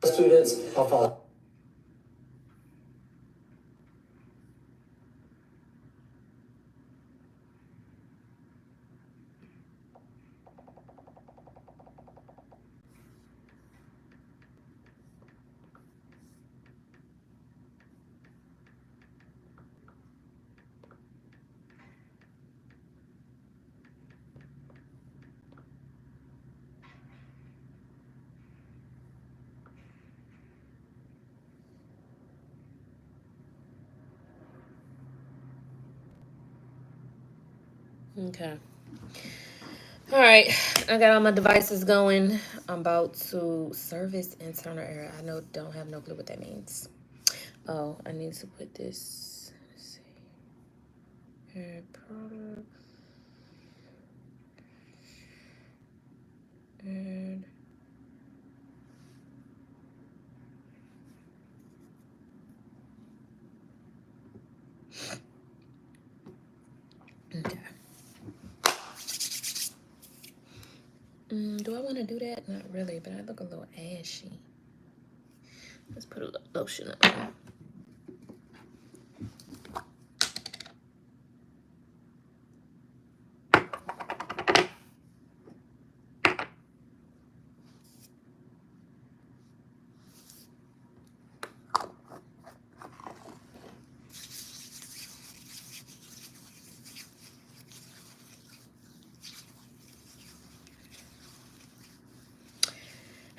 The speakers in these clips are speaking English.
students, I'll follow. Okay. All right. I got all my devices going. I'm about to service internal error. I don't have no clue what that means. Oh, I need to put this. Let's see. Here, product. And okay. Do I want to do that? Not really, but I look a little ashy. Let's put a little lotion on.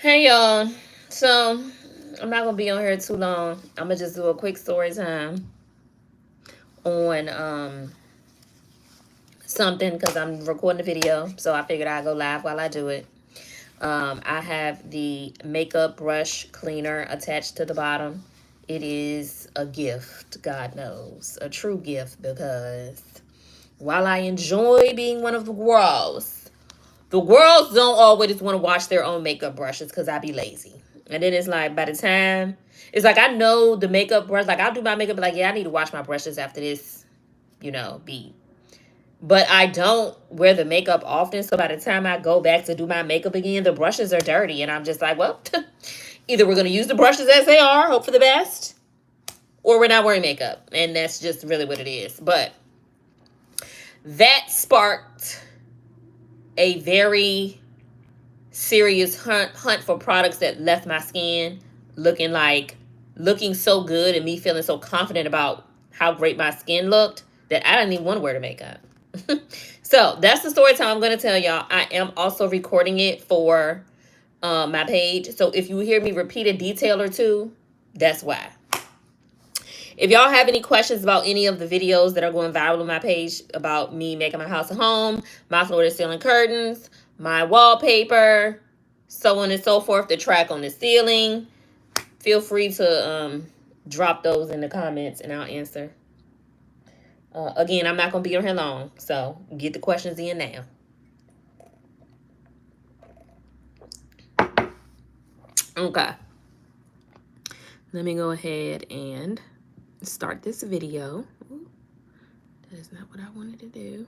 Hey y'all. So I'm not gonna be on here too long. I'm gonna just do a quick story time on something because I'm recording a video. So I figured I'd go live while I do it. I have the makeup brush cleaner attached to the bottom. It is a gift, God knows, a true gift, because while I enjoy being one of the girls don't always want to wash their own makeup brushes because I be lazy. And then it's like, by the time, it's like I know the makeup brush, like I'll do my makeup, but like, yeah, I need to wash my brushes after this, beat. But I don't wear the makeup often, so by the time I go back to do my makeup again, the brushes are dirty, and I'm just like, well, either we're gonna use the brushes as they are, hope for the best, or we're not wearing makeup, and that's just really what it is. But that sparked a very serious hunt for products that left my skin looking so good, and me feeling so confident about how great my skin looked that I didn't even want to wear the makeup. So that's the story time I'm going to tell y'all. I am also recording it for my page. So if you hear me repeat a detail or two, that's why. If y'all have any questions about any of the videos that are going viral on my page about me making my house a home, my floor to ceiling curtains, my wallpaper, so on and so forth, the track on the ceiling, feel free to drop those in the comments and I'll answer. Again, I'm not going to be on here long, so get the questions in now. Okay. Let me go ahead and start this video. Ooh, that is not what I wanted to do.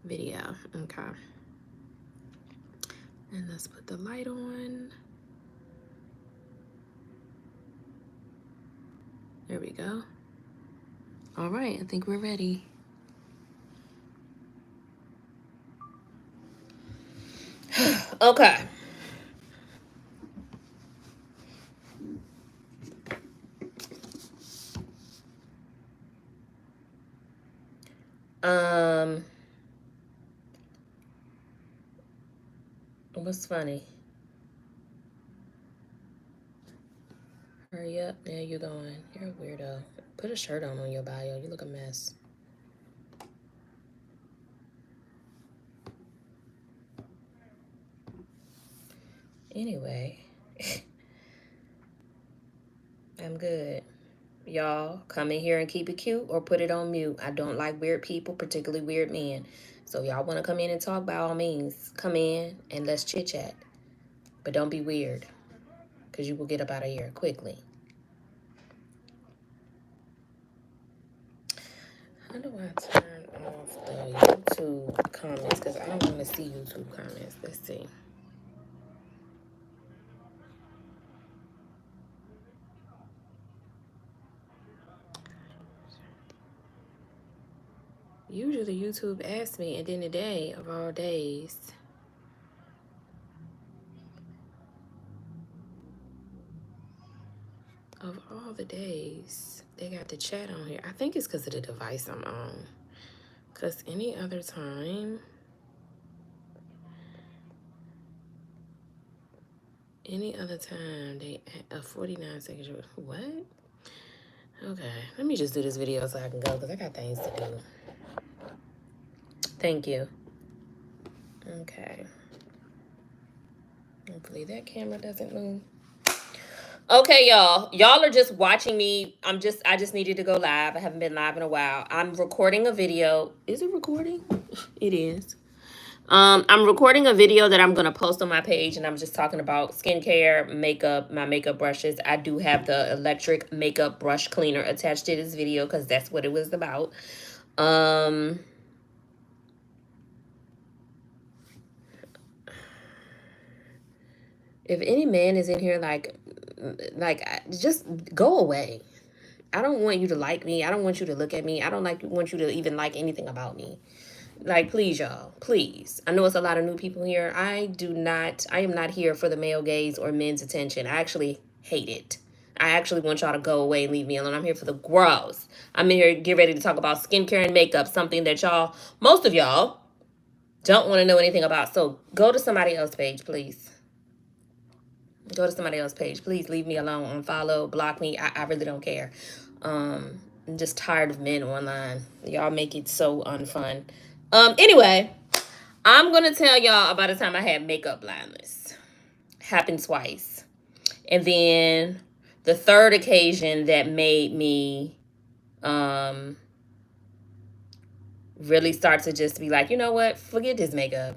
Video. Okay. And let's put the light on. There we go. All right, I think we're ready. Okay. What's funny? Hurry up. There you going. You're a weirdo. Put a shirt on your bio. You look a mess. Anyway, I'm good. Y'all come in here and keep it cute or put it on mute. I don't like weird people, particularly weird men. So y'all want to come in and talk, by all means, come in and let's chit chat. But don't be weird, because you will get up out of here quickly. How do I turn off the YouTube comments? Because I don't want to see YouTube comments. Let's see. Usually YouTube asks me, and then today of all days. Of all the days, they got the chat on here. I think it's because of the device I'm on. Because any other time, they a 49 seconds. What? Okay, let me just do this video so I can go because I got things to do. Thank you. Okay. Hopefully that camera doesn't move. Okay, y'all. Y'all are just watching me. I just needed to go live. I haven't been live in a while. I'm recording a video. Is it recording? It is. I'm recording a video that I'm going to post on my page, and I'm just talking about skincare, makeup, my makeup brushes. I do have the electric makeup brush cleaner attached to this video because that's what it was about. If any man is in here, just go away. I don't want you to like me. I don't want you to look at me. I don't want you to even like anything about me. Like, please, y'all, please. I know it's a lot of new people here. I am not here for the male gaze or men's attention. I actually hate it. I actually want y'all to go away and leave me alone. I'm here for the grows. I'm in here to get ready to talk about skincare and makeup, something that most of y'all, don't want to know anything about. So go to somebody else's page, please. Go to somebody else's page. Please leave me alone. Unfollow, block me. I really don't care. I'm just tired of men online. Y'all make it so unfun. Anyway, I'm going to tell y'all about the time I had makeup blindness. Happened twice. And then the third occasion that made me really start to just be like, you know what? Forget this makeup.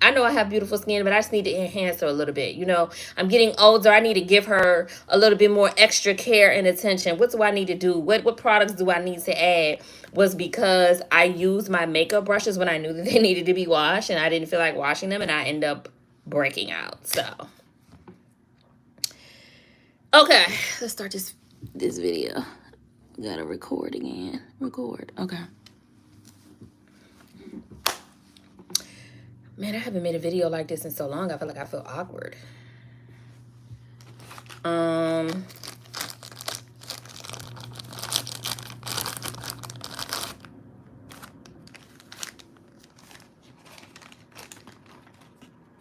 I know I have beautiful skin, but I just need to enhance her a little bit. You know, I'm getting older. I need to give her a little bit more extra care and attention. What do I need to do? What products do I need to add? Was because I used my makeup brushes when I knew that they needed to be washed, and I didn't feel like washing them, and I end up breaking out. So, okay, let's start this video. Gotta record again. Record. Okay. Man, I haven't made a video like this in so long. I feel awkward.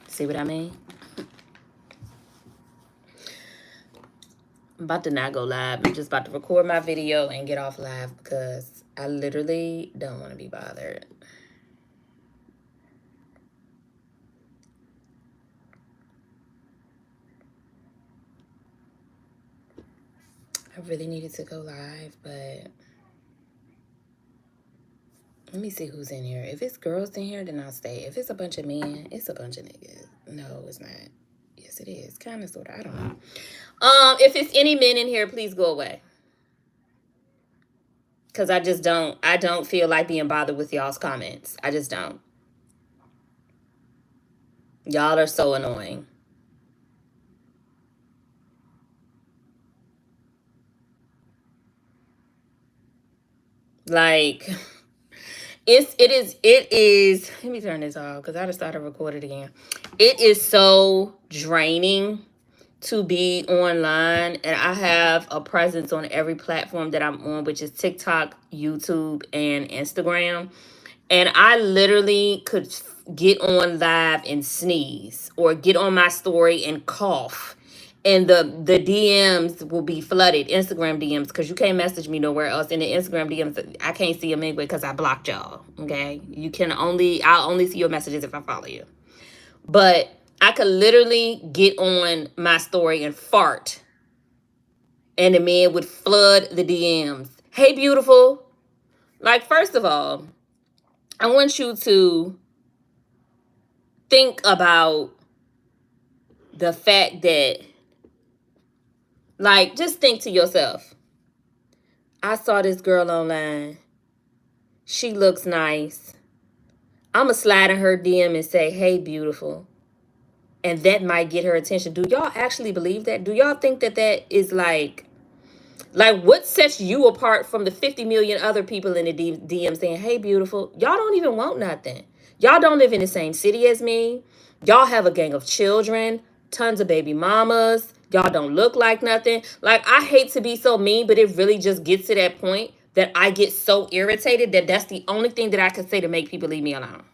See what I mean? I'm about to not go live. I'm just about to record my video and get off live because I literally don't want to be bothered. I really needed to go live, but let me see who's in here. If it's girls in here, then I'll stay. If it's a bunch of men, it's a bunch of niggas. No, it's not. Yes, it is. Kind of, sort of. I don't know. If it's any men in here, please go away. Because I don't feel like being bothered with y'all's comments. I just don't. Y'all are so annoying. Like, it is, let me turn this off because I just started recording again. It is so draining to be online, and I have a presence on every platform that I'm on, which is TikTok, YouTube, and Instagram. And I literally could get on live and sneeze, or get on my story and cough, and the DMs will be flooded. Instagram DMs, because you can't message me nowhere else. In the Instagram DMs, I can't see them anyway because I blocked y'all. Okay, I'll only see your messages if I follow you. But I could literally get on my story and fart, and the man would flood the DMs. Hey, beautiful. Like, first of all, I want you to think about the fact that, like, just think to yourself, I saw this girl online. She looks nice. I'm going to slide in her DM and say, hey, beautiful. And that might get her attention. Do y'all actually believe that? Do y'all think that that is like Like, what sets you apart from the 50 million other people in the DM saying, hey, beautiful, y'all don't even want nothing. Y'all don't live in the same city as me. Y'all have a gang of children, tons of baby mamas. Y'all don't look like nothing. Like, I hate to be so mean, but it really just gets to that point that I get so irritated that that's the only thing that I can say to make people leave me alone.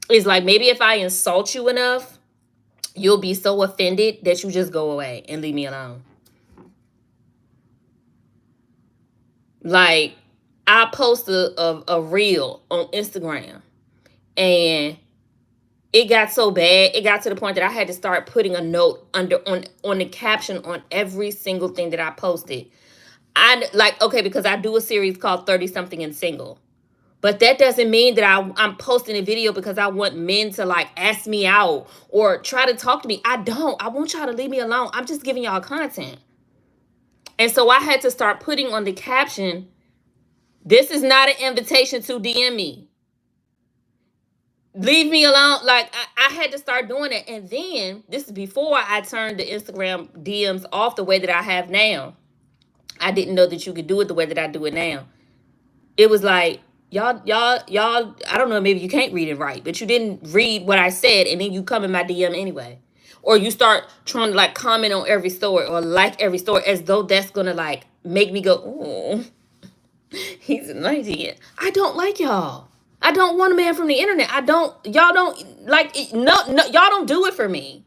It's like, maybe if I insult you enough, you'll be so offended that you just go away and leave me alone. Like, I posted a reel on Instagram, and it got so bad. It got to the point that I had to start putting a note on the caption on every single thing that I posted. I like, okay, because I do a series called 30 something and single. But that doesn't mean that I'm posting a video because I want men to like ask me out or try to talk to me. I don't. I want y'all to leave me alone. I'm just giving y'all content. And so I had to start putting on the caption, this is not an invitation to DM me. Leave me alone. Like, I had to start doing it. And then, this is before I turned the Instagram DMs off the way that I have now. I didn't know that you could do it the way that I do it now. It was like, y'all, I don't know, maybe you can't read it right, but you didn't read what I said, and then you come in my DM anyway. Or you start trying to like comment on every story or like every story as though that's gonna like make me go, oh, he's an idiot. I don't like y'all. I don't want a man from the internet. Y'all don't like it. No, y'all don't do it for me.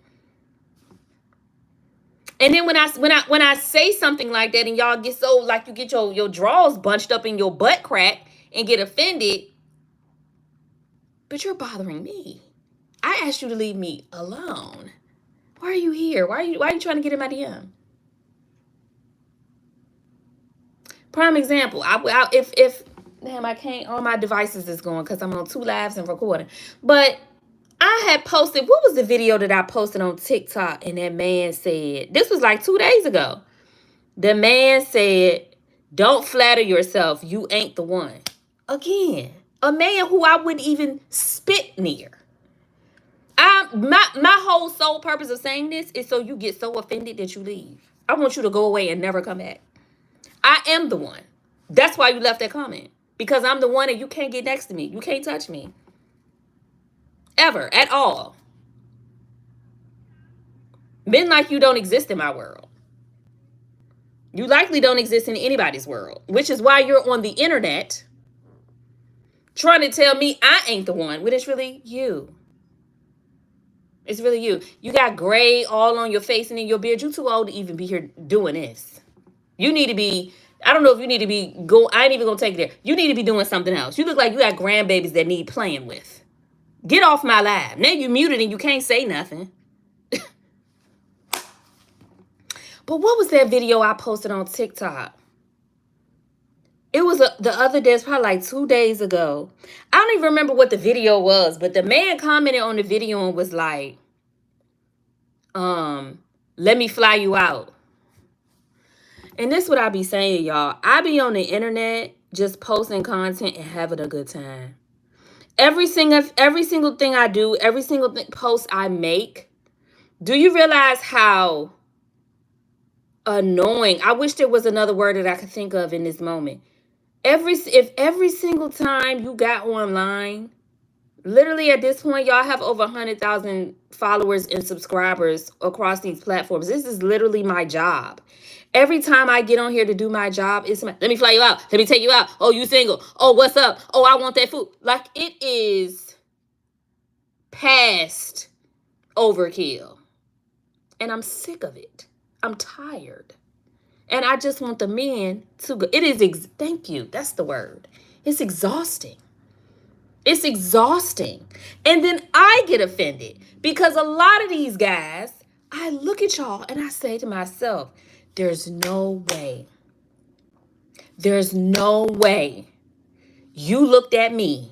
And then when I say something like that and y'all get so like you get your drawers bunched up in your butt crack and get offended, but you're bothering me. I asked you to leave me alone. Why are you here? Why are you trying to get in my DM? Prime example. If damn, I can't. All my devices is going because I'm on 2 lives and recording. But I had posted, what was the video that I posted on TikTok? And that man said, this was like 2 days ago. The man said, don't flatter yourself. You ain't the one. Again, a man who I wouldn't even spit near. My whole sole purpose of saying this is so you get so offended that you leave. I want you to go away and never come back. I am the one. That's why you left that comment. Because I'm the one and you can't get next to me. You can't touch me. Ever. At all. Men like you don't exist in my world. You likely don't exist in anybody's world. Which is why you're on the internet trying to tell me I ain't the one. When it's really you. It's really you. You got gray all on your face and in your beard. You too old to even be here doing this. You need to be, I don't know if you need to be, I ain't even going to take it there. You need to be doing something else. You look like you got grandbabies that need playing with. Get off my live. Now you muted and you can't say nothing. But what was that video I posted on TikTok? It was the other day, it's probably like 2 days ago. I don't even remember what the video was, but the man commented on the video and was like, let me fly you out. And this is what I be saying, y'all. I be on the internet just posting content and having a good time. Every single thing I do, every single post I make, do you realize how annoying? I wish there was another word that I could think of in this moment. If every single time you got online, literally at this point, y'all have over 100,000 followers and subscribers across these platforms. This is literally my job. Every time I get on here to do my job, it's let me fly you out. Let me take you out. Oh, you single. Oh, what's up? Oh, I want that food. Like, it is past overkill. And I'm sick of it. I'm tired. And I just want the men to go. It is, thank you. That's the word. It's exhausting. It's exhausting. And then I get offended because a lot of these guys, I look at y'all and I say to myself, there's no way. There's no way you looked at me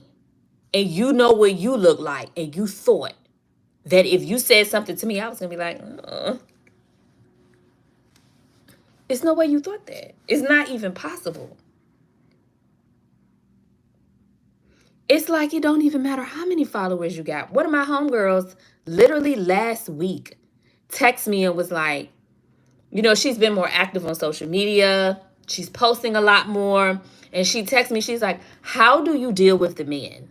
and you know what you look like and you thought that if you said something to me, I was going to be like, It's no way you thought that. It's not even possible. It's like it don't even matter how many followers you got. One of my homegirls literally last week texted me and was like, You know, she's been more active on social media. She's posting a lot more. And she texts me, she's like, how do you deal with the men?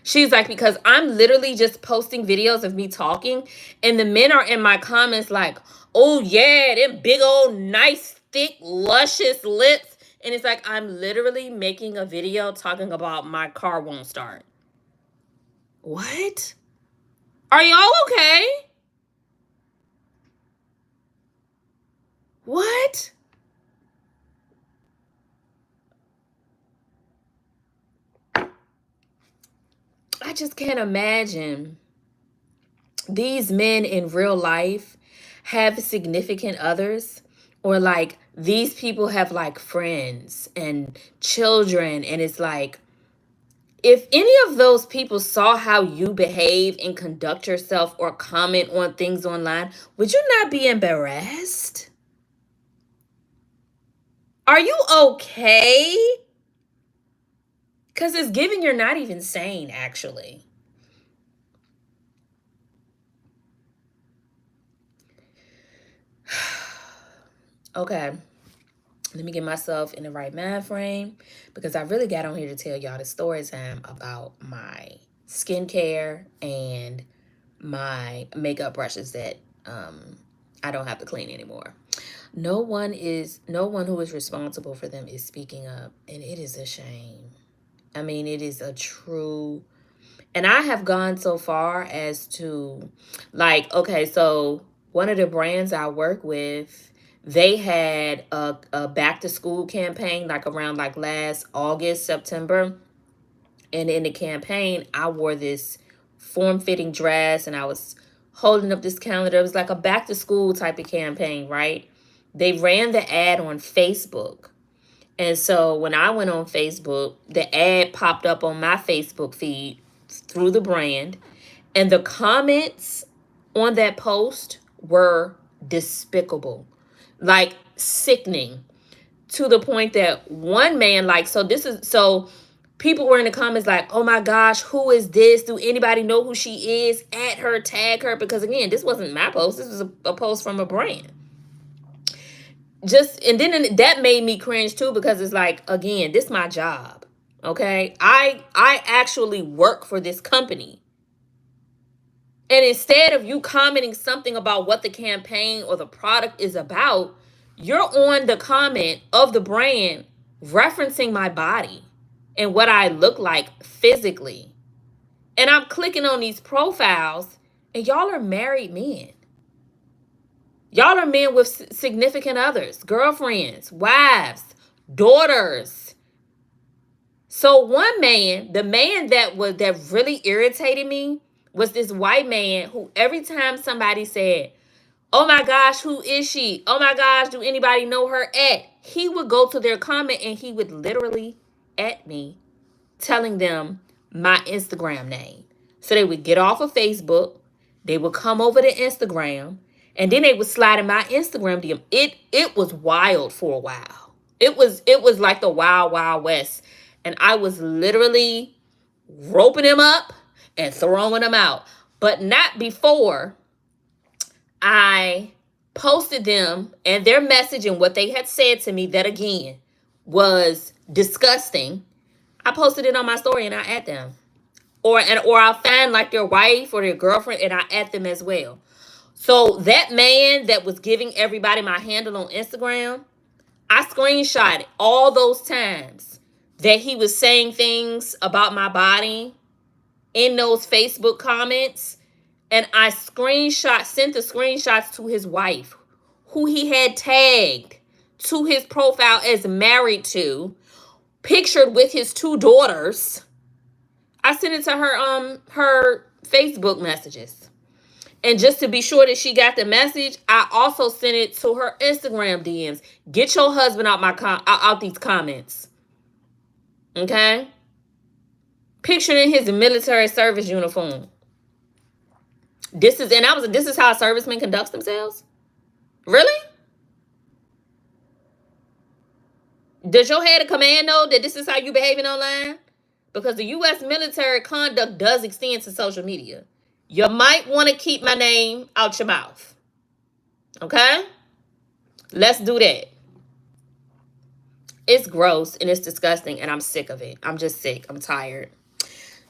She's like, because I'm literally just posting videos of me talking, and the men are in my comments like, oh yeah, them big old nice, thick, luscious lips. And it's like, I'm literally making a video talking about my car won't start. What? Are y'all okay? What? I just can't imagine these men in real life have significant others, or like these people have like friends and children, and it's like, if any of those people saw how you behave and conduct yourself or comment on things online, would you not be embarrassed? Are you okay? Because it's giving you're not even sane, actually. Okay, let me get myself in the right mind frame, because I really got on here to tell y'all the story time about my skincare and my makeup brushes that I don't have to clean anymore. No one who is responsible for them is speaking up, and it is a shame. I mean, it is a true, and I have gone so far as to, like, okay, so one of the brands I work with, they had a back to school campaign like around like last August, September. And in the campaign, I wore this form-fitting dress, and I was holding up this calendar. It was like a back to school type of campaign, right? They ran the ad on Facebook. And so when I went on Facebook, the ad popped up on my Facebook feed through the brand. And the comments on that post were despicable, like sickening, to the point that one man, like, so people were in the comments like, oh my gosh, who is this? Do anybody know who she is? At her, tag her. Because again, this wasn't my post. This was a post from a brand. And then that made me cringe too, because it's like, again, this is my job. Okay. I actually work for this company. And instead of you commenting something about what the campaign or the product is about, you're on the comment of the brand referencing my body and what I look like physically. And I'm clicking on these profiles, and y'all are married men. Y'all are men with significant others, girlfriends, wives, daughters. So one man, the man that really irritated me, was this white man who every time somebody said, oh my gosh, who is she? Oh my gosh, do anybody know her at? He would go to their comment and he would literally at me, telling them my Instagram name. So they would get off of Facebook, they would come over to Instagram, and then they would slide in my Instagram DM. It was wild for a while. It was like the wild, wild west. And I was literally roping them up and throwing them out. But not before I posted them and their message and what they had said to me, that again was disgusting. I posted it on my story and I add them. Or I'll find like their wife or their girlfriend and I add them as well. So that man that was giving everybody my handle on Instagram, I screenshotted all those times that he was saying things about my body in those Facebook comments. And I sent the screenshots to his wife, who he had tagged to his profile as married to, pictured with his two daughters. I sent it to her Facebook messages. And just to be sure that she got the message, I also sent it to her Instagram DMs. Get your husband out these comments. Okay? Pictured in his military service uniform. This is how servicemen conduct themselves? Really? Does your head of command know that this is how you behaving online? Because the U.S. military conduct does extend to social media. You might want to keep my name out your mouth. Okay? Let's do that. It's gross and it's disgusting and I'm sick of it. I'm just sick. I'm tired.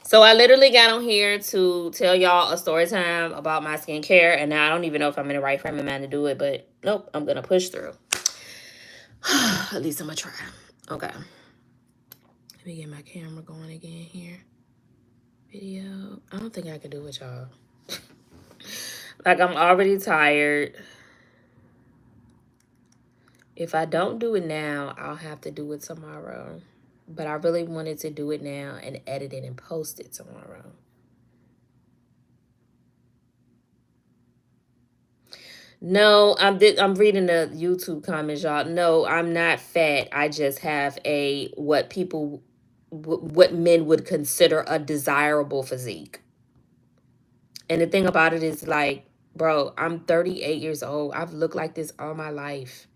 So I literally got on here to tell y'all a story time about my skincare, and now I don't even know if I'm in the right frame of mind to do it, but nope, I'm gonna push through. At least I'm gonna try. Okay. Let me get my camera going again here. Video. I don't think I can do it, y'all. Like, I'm already tired. If I don't do it now, I'll have to do it tomorrow. But I really wanted to do it now and edit it and post it tomorrow. No, I'm reading the YouTube comments, y'all. No, I'm not fat. I just have a what men would consider a desirable physique. And the thing about it is, like, bro, I'm 38 years old. I've looked like this all my life.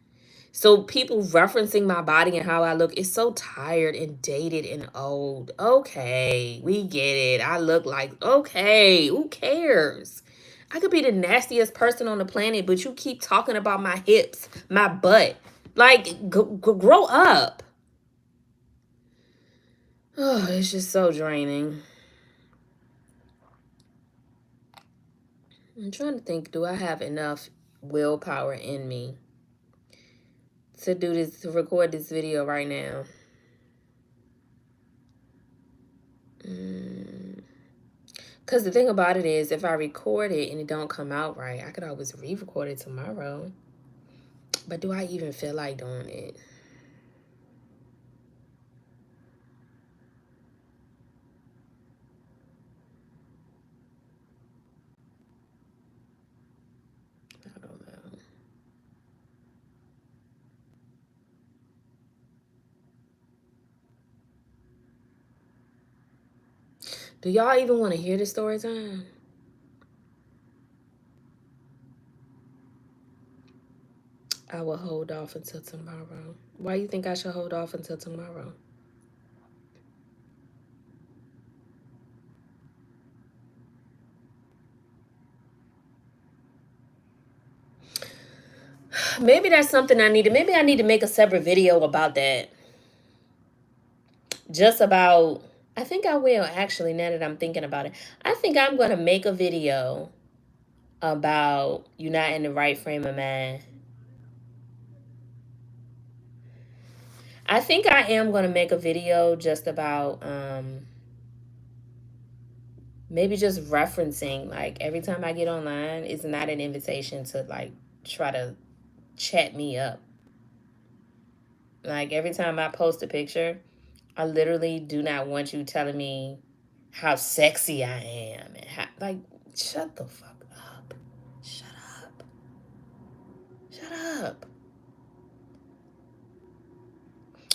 So people referencing my body and how I look is so tired and dated and old. Okay, we get it. I look like, okay, who cares? I could be the nastiest person on the planet, but you keep talking about my hips, my butt. Like, grow up. Oh, it's just so draining. I'm trying to think, do I have enough willpower in me to do this, to record this video right now? Because the thing about it is, if I record it and it don't come out right, I could always re-record it tomorrow. But do I even feel like doing it? I don't know. Do y'all even want to hear the story time? I will hold off until tomorrow. Why you think I should hold off until tomorrow? Maybe that's something I need to, maybe I need to make a separate video about that. Just about, I think I will actually, now that I'm thinking about it. I think I'm going to make a video about you not in the right frame of mind. I think I am going to make a video just about maybe just referencing, like, every time I get online, it's not an invitation to, like, try to chat me up. Like, every time I post a picture, I literally do not want you telling me how sexy I am and how, like, shut the fuck up. Shut up. Shut up.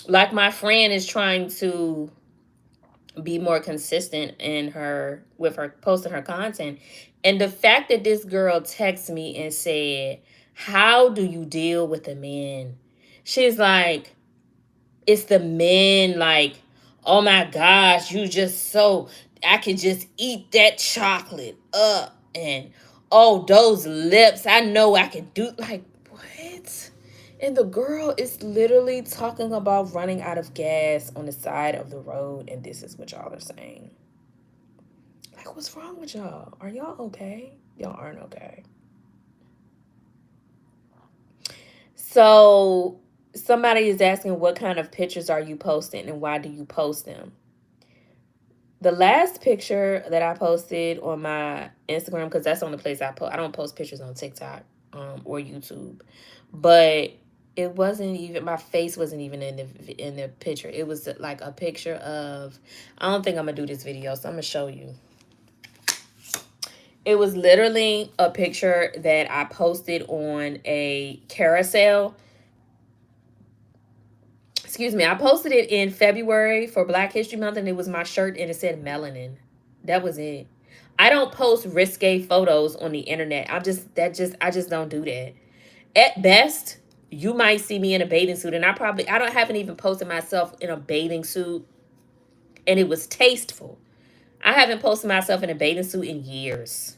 Like, my friend is trying to be more consistent in her with her posting her content, and the fact that this girl texted me and said, how do you deal with the men? She's like, it's the men, like, oh my gosh, you just so, I could just eat that chocolate up, and oh, those lips, I know I could do, like, what? And the girl is literally talking about running out of gas on the side of the road, and this is what y'all are saying. Like, what's wrong with y'all? Are y'all okay? Y'all aren't okay. So, somebody is asking, what kind of pictures are you posting and why do you post them? The last picture that I posted on my Instagram, because that's the only place I post. I don't post pictures on TikTok or YouTube. But it wasn't even, my face wasn't even in the picture. It was like a picture of, I don't think I'm gonna do this video, so I'm gonna show you. It was literally a picture that I posted on a carousel. Excuse me, I posted it in February for Black History Month, and it was my shirt and it said melanin. That was it. I don't post risque photos on the internet. I just don't do that. At best, you might see me in a bathing suit, and I haven't even posted myself in a bathing suit, and it was tasteful. I haven't posted myself in a bathing suit in years.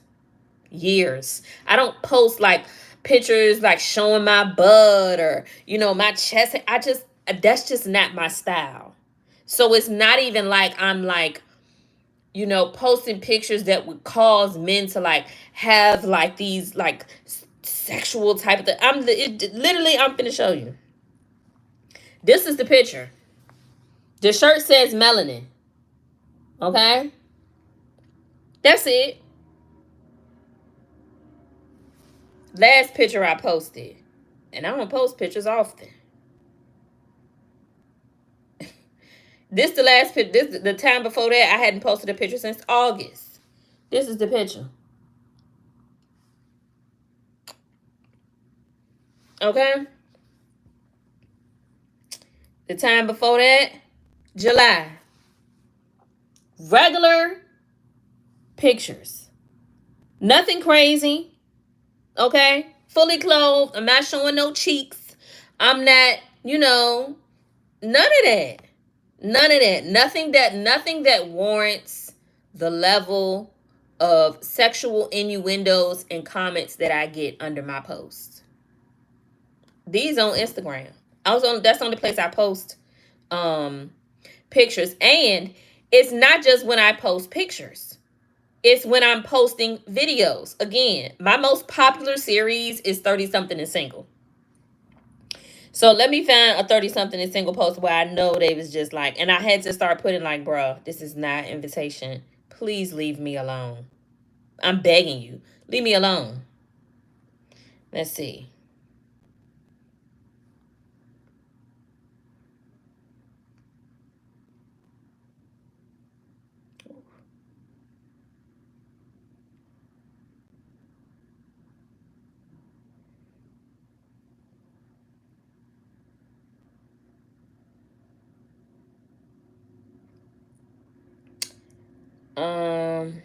Years. I don't post like pictures like showing my butt or, you know, my chest. That's just not my style. So it's not even like I'm like, you know, posting pictures that would cause men to like have like these like sexual type of thing. Literally, I'm finna show you. This is the picture. The shirt says melanin. Okay? That's it. Last picture I posted. And I don't post pictures often. This the last picture. This the time before that I hadn't posted a picture since August. This is the picture. Okay? The time before that, July. Regular pictures. Nothing crazy. Okay? Fully clothed. I'm not showing no cheeks. I'm not, you know, none of that. None of that. Nothing that warrants the level of sexual innuendos and comments that I get under my posts. These on Instagram. That's the only place I post pictures. And it's not just when I post pictures. It's when I'm posting videos. Again, my most popular series is 30 something and single. So let me find a 30 something and single post where I know they was just like, and I had to start putting like, bruh, this is not invitation. Please leave me alone. I'm begging you. Leave me alone. Let's see. Hold on.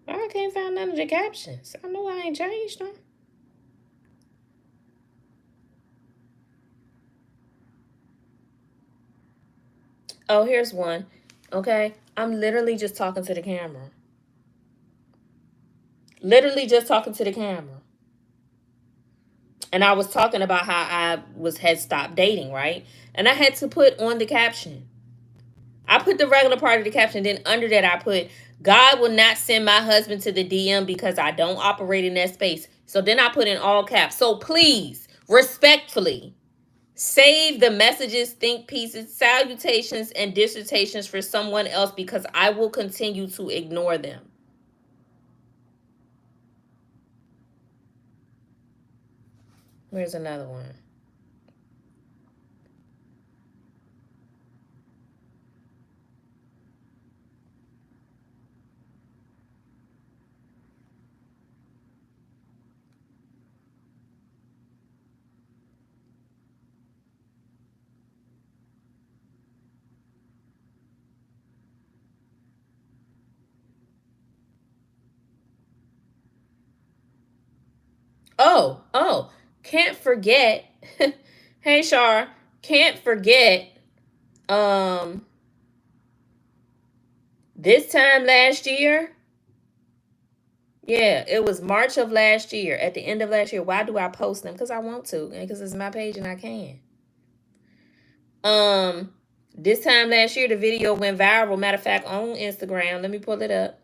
I can't find none of the captions. I know I ain't changed them. Oh, here's one. Okay. I'm literally just talking to the camera. Literally just talking to the camera. And I was talking about how I had stopped dating, right? And I had to put on the caption. I put the regular part of the caption. Then under that, I put, God will not send my husband to the DM because I don't operate in that space. So then I put in all caps. So please, respectfully, save the messages, think pieces, salutations, and dissertations for someone else because I will continue to ignore them. Where's another one? Oh, can't forget. Hey, Shar, can't forget. This time last year, yeah, it was March of last year. At the end of last year, why do I post them? Because I want to, and because it's my page and I can. This time last year, the video went viral. Matter of fact, on Instagram, let me pull it up.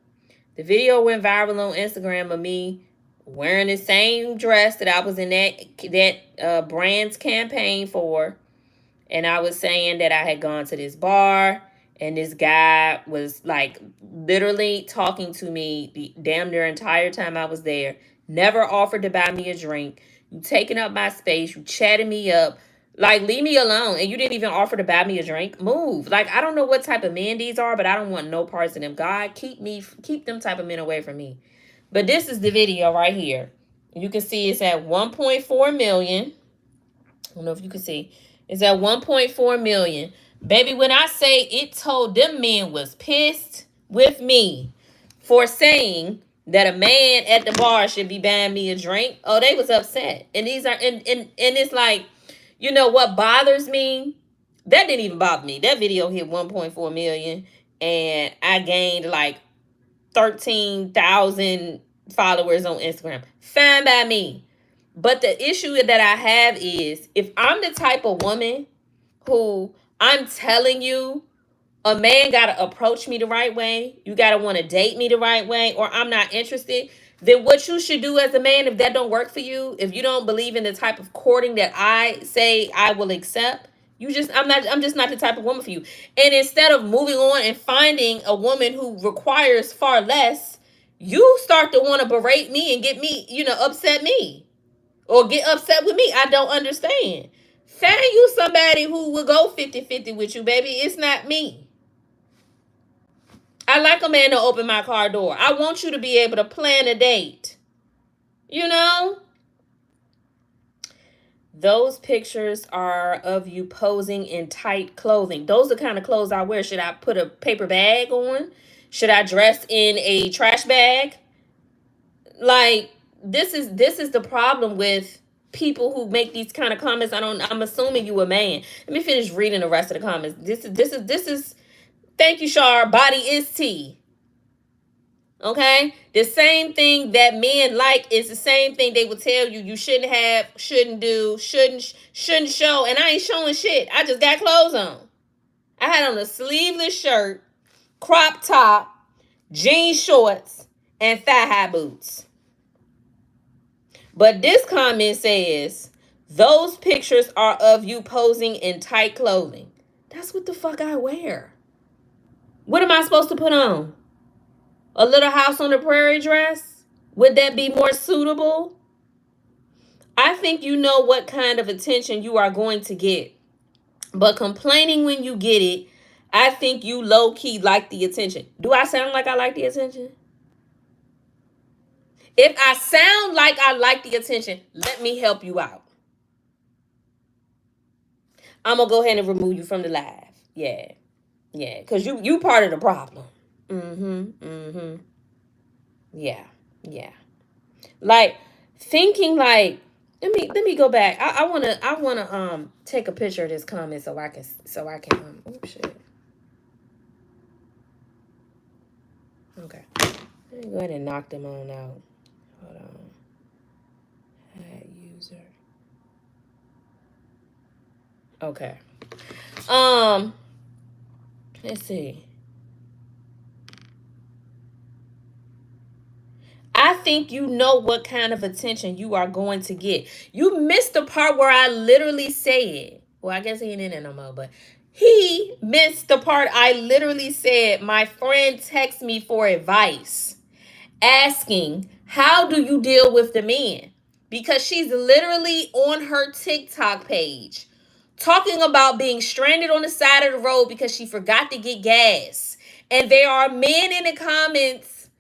The video went viral on Instagram of me wearing the same dress that I was in that brand's campaign for. And I was saying that I had gone to this bar and this guy was like literally talking to me the damn near entire time I was there. Never offered to buy me a drink. You taking up my space. You chatting me up. Like, leave me alone. And you didn't even offer to buy me a drink. Move. Like, I don't know what type of men these are, but I don't want no parts of them. God, keep them type of men away from me. But this is the video right here. You can see it's at 1.4 million. I don't know if you can see. It's at 1.4 million. Baby, when I say it told them men was pissed with me for saying that a man at the bar should be buying me a drink. Oh, they was upset. And these are and it's like, you know what bothers me? That didn't even bother me. That video hit 1.4 million and I gained like 13,000 followers on Instagram. Fine by me. But the issue that I have is if I'm the type of woman who I'm telling you a man got to approach me the right way, you got to want to date me the right way, or I'm not interested, then what you should do as a man, if that don't work for you, if you don't believe in the type of courting that I say I will accept, I'm just not the type of woman for you. And instead of moving on and finding a woman who requires far less, you start to want to berate me and get me, upset me or get upset with me. I don't understand. Find you somebody who will go 50-50 with you, baby. It's not me. I like a man to open my car door. I want you to be able to plan a date. You know? Those pictures are of you posing in tight clothing. Those are the kind of clothes I wear. Should I put a paper bag on? Should I dress in a trash bag? Like, this is the problem with people who make these kind of comments. I'm assuming you a man. Let me finish reading the rest of the comments. This is thank you, Shar. Body is tea. Okay? The same thing that men like is the same thing they will tell you you shouldn't have, shouldn't do, shouldn't show. And I ain't showing shit. I just got clothes on. I had on a sleeveless shirt, crop top, jean shorts, and thigh-high boots. But this comment says, those pictures are of you posing in tight clothing. That's what the fuck I wear. What am I supposed to put on? A Little House on the Prairie dress? Would that be more suitable? I think you know what kind of attention you are going to get. But complaining when you get it, I think you low-key like the attention. Do I sound like I like the attention? If I sound like I like the attention, let me help you out. I'm going to go ahead and remove you from the live. Yeah. Yeah, because you part of the problem. Yeah. Like, thinking like, let me go back. I wanna take a picture of this comment so I can oh shit. Okay. Let me go ahead and knock them on out. Hold on. Add user. Okay. Let's see. I think you know what kind of attention you are going to get. You missed the part where I literally said, well, I guess he ain't in there no more, but he missed the part I literally said, my friend texted me for advice, asking, how do you deal with the men? Because she's literally on her TikTok page talking about being stranded on the side of the road because she forgot to get gas. And there are men in the comments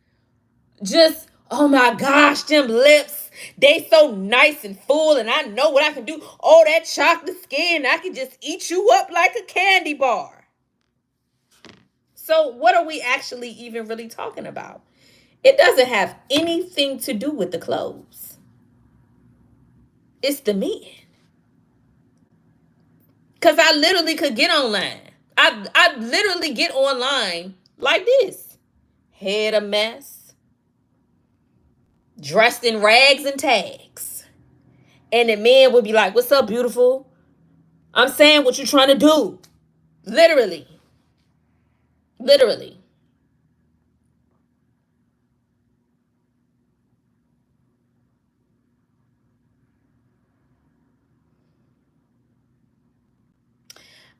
just, oh my gosh, them lips, they so nice and full, and I know what I can do. Oh, that chocolate skin, I can just eat you up like a candy bar. So what are we actually even really talking about? It doesn't have anything to do with the clothes. It's the men. Because I literally could get online. I literally get online like this. Head a mess. Dressed in rags and tags. And the man would be like, what's up, beautiful? I'm saying what you're trying to do. Literally.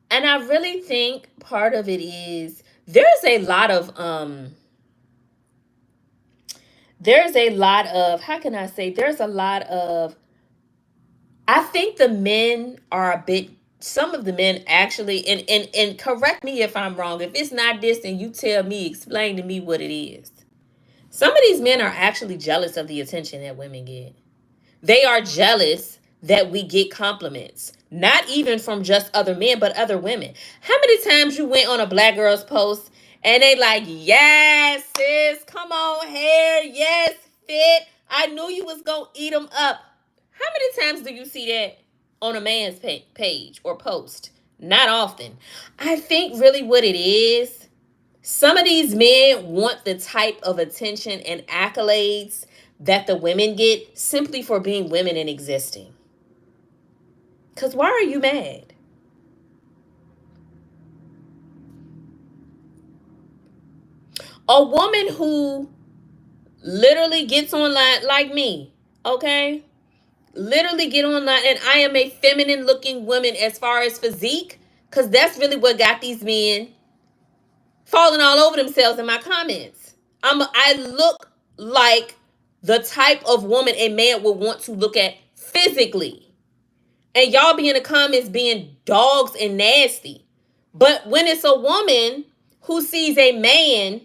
And I really think part of it is there's a lot of how can I say, there's a lot of, I think the men are a bit, some of the men actually, and correct me if I'm wrong. If it's not this, then you tell me, explain to me what it is. Some of these men are actually jealous of the attention that women get. They are jealous that we get compliments, not even from just other men, but other women. How many times you went on a black girl's post And they like, yes, sis, come on, hair, yes, fit. I knew you was going to eat them up. How many times do you see that on a man's page or post? Not often. I think really what it is, some of these men want the type of attention and accolades that the women get simply for being women and existing. Because why are you mad? A woman who literally gets online like me, okay? Literally get online, and I am a feminine looking woman as far as physique, because that's really what got these men falling all over themselves in my comments. I look like the type of woman a man would want to look at physically. And y'all be in the comments being dogs and nasty. But when it's a woman who sees a man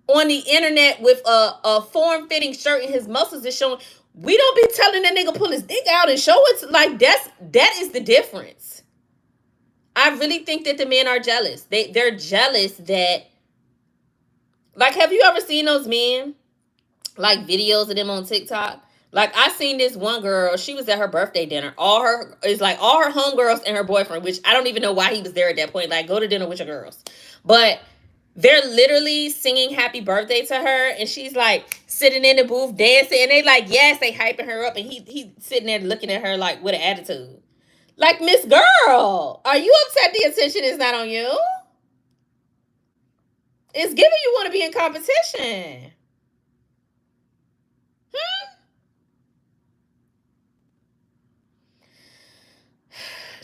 on the internet with a form-fitting shirt and his muscles is showing, we don't be telling that nigga pull his dick out and show it. Like, that is the difference. I really think that the men are jealous. They're jealous that, like, have you ever seen those men, like, videos of them on TikTok? Like, I seen this one girl, she was at her birthday dinner. All her homegirls and her boyfriend, which I don't even know why he was there at that point. Like, go to dinner with your girls. But they're literally singing happy birthday to her, and she's like sitting in the booth dancing, and they like, yes, they hyping her up, and he sitting there looking at her like with an attitude. Like, Miss Girl, are you upset the attention is not on you? It's giving you want to be in competition.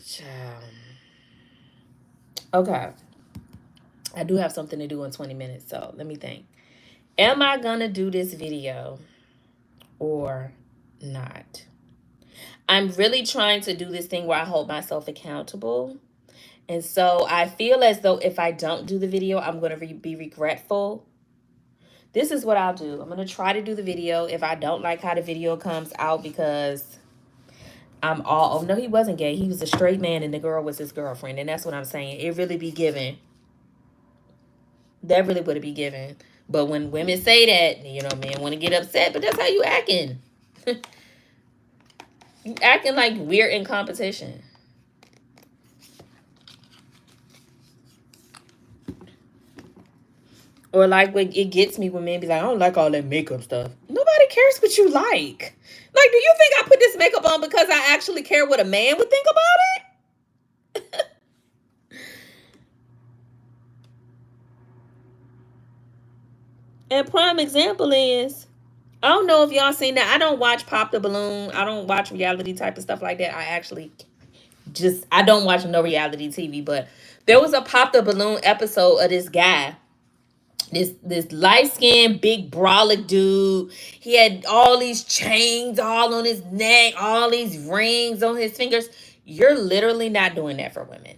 Child. Okay. I do have something to do in 20 minutes, so let me think. Am I going to do this video or not? I'm really trying to do this thing where I hold myself accountable. And so I feel as though if I don't do the video, I'm going to be regretful. This is what I'll do. I'm going to try to do the video. If I don't like how the video comes out because oh no, he wasn't gay. He was a straight man and the girl was his girlfriend. And that's what I'm saying. It really be given. That really would be given. But when women say that, you know, men want to get upset, but that's how you acting. You acting like we're in competition. Or like when it gets me when men be like, I don't like all that makeup stuff. Nobody cares what you like. Like, do you think I put this makeup on because I actually care what a man would think about it? And prime example is, I don't know if y'all seen that. I don't watch Pop the Balloon. I don't watch reality type of stuff like that. I don't watch no reality TV. But there was a Pop the Balloon episode of this guy. This light-skinned, big, brolic dude. He had all these chains all on his neck, all these rings on his fingers. You're literally not doing that for women.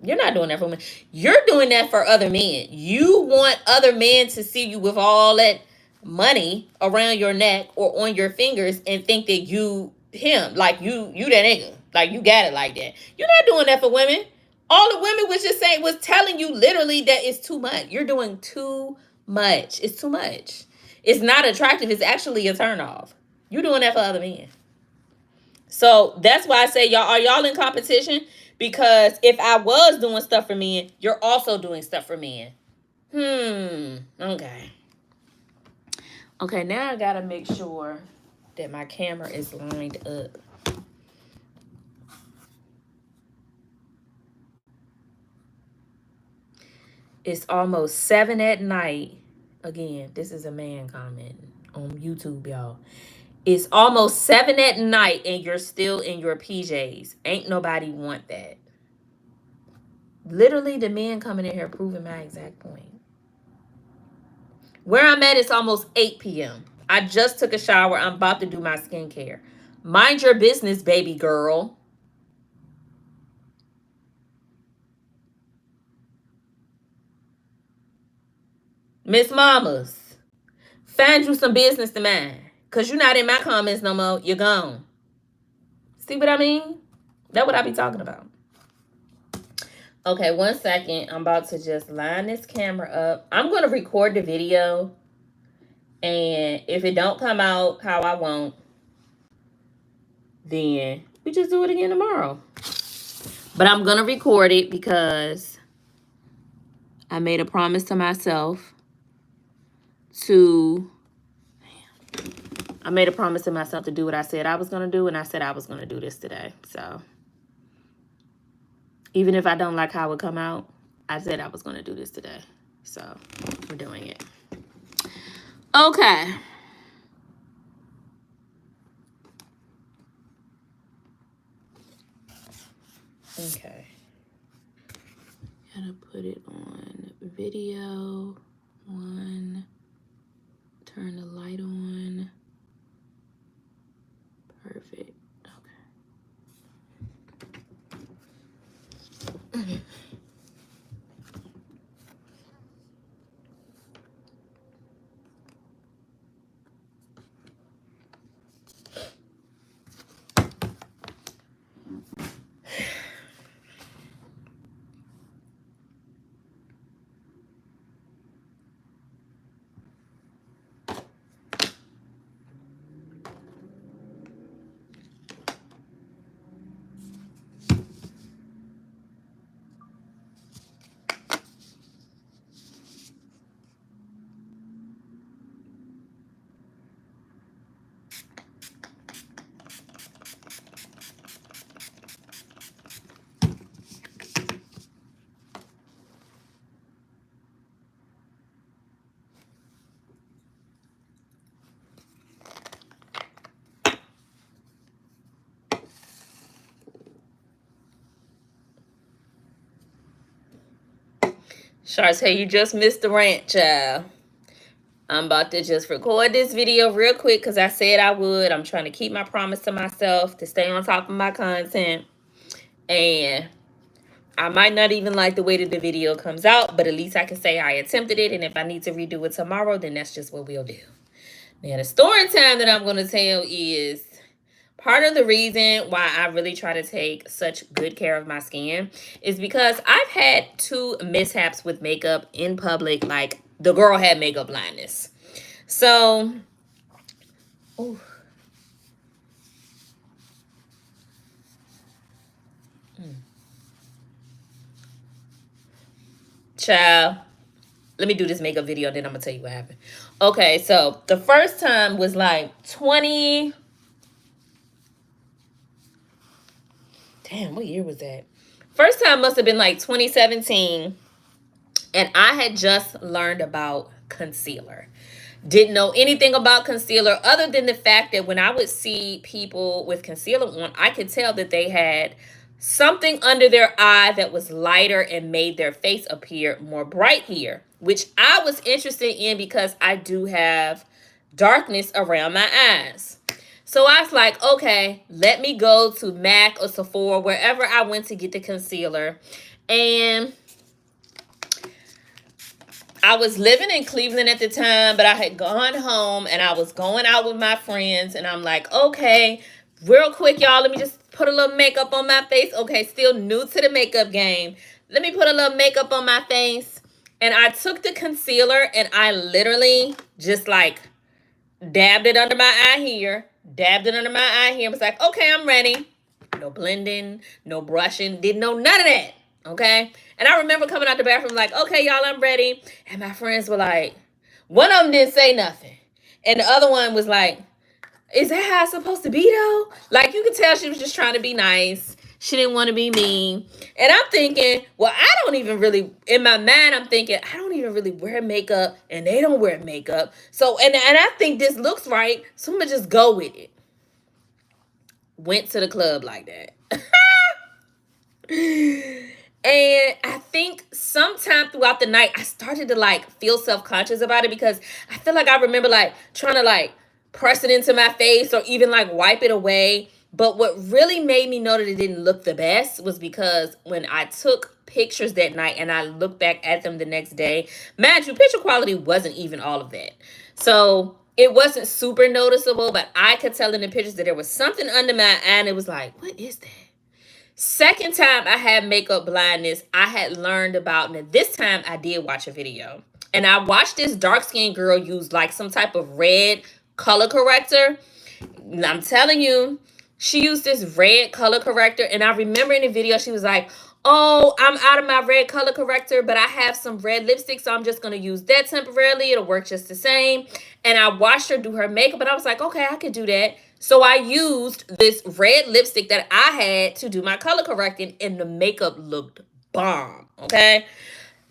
You're not doing that for women. You're doing that for other men. You want other men to see you with all that money around your neck or on your fingers and think that you him. Like you that nigga. Like you got it like that. You're not doing that for women. All the women was telling you literally that it's too much. You're doing too much. It's too much. It's not attractive. It's actually a turnoff. You're doing that for other men. So that's why I say, y'all, are y'all in competition? Because if I was doing stuff for men, you're also doing stuff for men. Okay. Okay, now I gotta make sure that my camera is lined up. It's almost 7 at night. Again, this is a man comment on YouTube, y'all. It's almost 7 at night and you're still in your PJs. Ain't nobody want that. Literally, the men coming in here proving my exact point. Where I'm at, it's almost 8 p.m. I just took a shower. I'm about to do my skincare. Mind your business, baby girl. Miss Mamas, find you some business to mind. Because you're not in my comments no more. You're gone. See what I mean? That's what I be talking about. Okay, 1 second. I'm about to just line this camera up. I'm going to record the video. And if it don't come out how I want, then we just do it again tomorrow. But I'm going to record it because I made a promise to myself to do what I said I was going to do, and I said I was going to do this today. So even if I don't like how it come out, I said I was going to do this today. So we're doing it. Okay. Okay. Gotta put it on video. 1. Turn the light on. Perfect. Okay. Shartae, you just missed the rant, child. I'm about to just record this video real quick because I said I would. I'm trying to keep my promise to myself to stay on top of my content. And I might not even like the way that the video comes out, but at least I can say I attempted it. And if I need to redo it tomorrow, then that's just what we'll do. Now, the story time that I'm going to tell is part of the reason why I really try to take such good care of my skin is because I've had 2 mishaps with makeup in public. Like, the girl had makeup blindness. So, ooh. Child, let me do this makeup video, then I'm going to tell you what happened. Okay, so the first time was like 20... Damn, what year was that? First time must have been like 2017. And I had just learned about concealer. Didn't know anything about concealer other than the fact that when I would see people with concealer on, I could tell that they had something under their eye that was lighter and made their face appear more bright here, which I was interested in because I do have darkness around my eyes. So I was like, okay, let me go to MAC or Sephora, wherever I went to get the concealer. And I was living in Cleveland at the time, but I had gone home and I was going out with my friends. And I'm like, okay, real quick, y'all, let me just put a little makeup on my face. Okay, still new to the makeup game. Let me put a little makeup on my face. And I took the concealer and I literally just like dabbed it under my eye here. Dabbed it under my eye here. Was like, okay, I'm ready. No blending, no brushing. Didn't know none of that. Okay? And I remember coming out the bathroom like, okay, y'all, I'm ready. And my friends were like, one of them didn't say nothing. And the other one was like, is that how it's supposed to be, though? Like, you could tell she was just trying to be nice. She didn't want to be mean. And I'm thinking, well, I don't even really, in my mind, I'm thinking, I don't even really wear makeup, and they don't wear makeup. So, and I think this looks right, so I'm going to just go with it. Went to the club like that. And I think sometime throughout the night, I started to like feel self-conscious about it because I feel like I remember like trying to like press it into my face or even like wipe it away. But what really made me know that it didn't look the best was because when I took pictures that night and I looked back at them the next day, mind you, picture quality wasn't even all of that. So it wasn't super noticeable, but I could tell in the pictures that there was something under my eye and it was like, what is that? Second time I had makeup blindness, I had learned about, now this time I did watch a video. And I watched this dark skinned girl use like some type of red color corrector. And I'm telling you, she used this red color corrector. And I remember in the video, she was like, oh, I'm out of my red color corrector, but I have some red lipstick, so I'm just going to use that temporarily. It'll work just the same. And I watched her do her makeup, and I was like, okay, I could do that. So I used this red lipstick that I had to do my color correcting, and the makeup looked bomb, okay?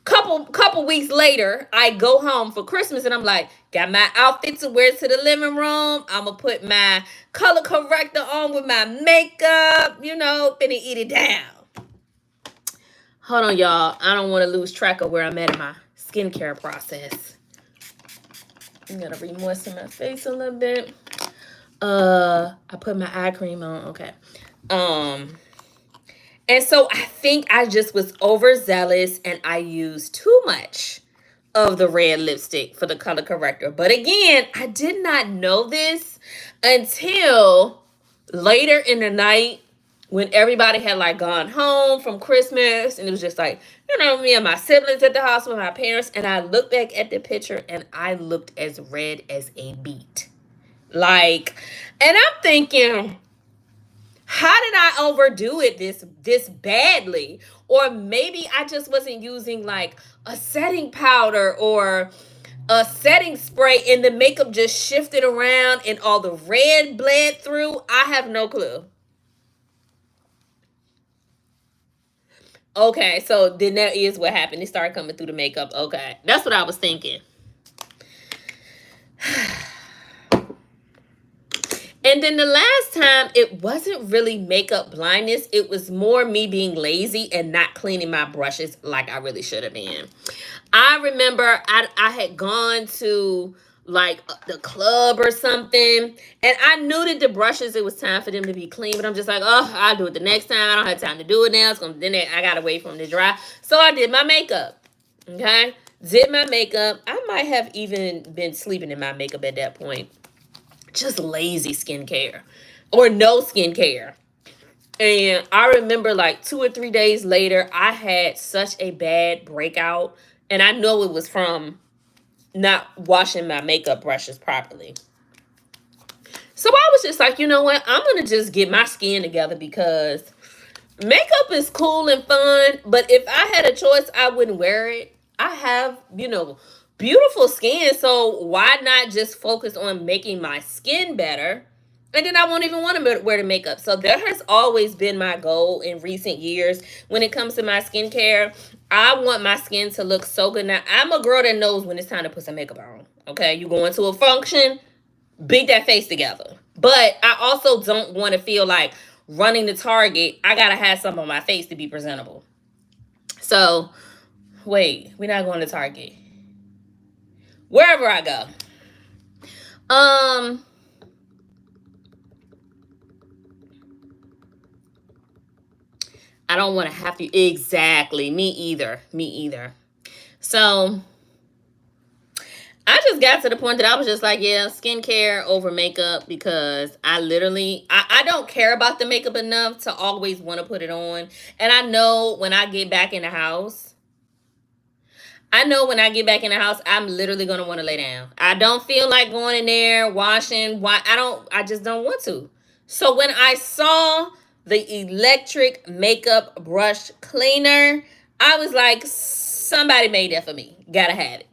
Couple weeks later, I go home for Christmas and I'm like, got my outfit to wear to the living room. I'm gonna put my color corrector on with my makeup, finna eat it down. Hold on, y'all. I don't want to lose track of where I'm at in my skincare process. I'm gonna re-moisten my face a little bit. I put my eye cream on. Okay. And so I think I just was overzealous and I used too much of the red lipstick for the color corrector. But again, I did not know this until later in the night when everybody had like gone home from Christmas and it was just like, me and my siblings at the house with my parents. And I looked back at the picture and I looked as red as a beet. And I'm thinking, how did I overdo it this badly? Or maybe I just wasn't using like a setting powder or a setting spray and the makeup just shifted around and all the red bled through. I have no clue. Okay, so then that is what happened. It started coming through the makeup. Okay, that's what I was thinking. And then the last time, it wasn't really makeup blindness. It was more me being lazy and not cleaning my brushes like I really should have been. I remember I had gone to like the club or something, and I knew that the brushes, it was time for them to be clean, but I'm just like, oh, I'll do it the next time. I don't have time to do it now. Then I gotta wait for them to dry. So I did my makeup. Okay, did my makeup. I might have even been sleeping in my makeup at that point. Just lazy skincare or no skincare. And I remember like 2 or 3 days later, I had such a bad breakout. And I know it was from not washing my makeup brushes properly. So I was just like, you know what? I'm going to just get my skin together because makeup is cool and fun. But if I had a choice, I wouldn't wear it. I have, beautiful skin. So why not just focus on making my skin better? And then I won't even want to wear the makeup. So that has always been my goal in recent years when it comes to my skincare. I want my skin to look so good. Now, I'm a girl that knows when it's time to put some makeup on. Okay, you go into a function, beat that face together. But I also don't want to feel like running to Target, I got to have something on my face to be presentable. So, wait, we're not going to Target. Wherever I go. I don't want to have to. Exactly. Me either. So I just got to the point that I was just like, yeah, skincare over makeup, because I don't care about the makeup enough to always want to put it on. And I know when I get back in the house, I'm literally going to want to lay down. I don't feel like going in there, washing. I just don't want to. So when I saw the electric makeup brush cleaner, I was like, somebody made that for me. Gotta have it.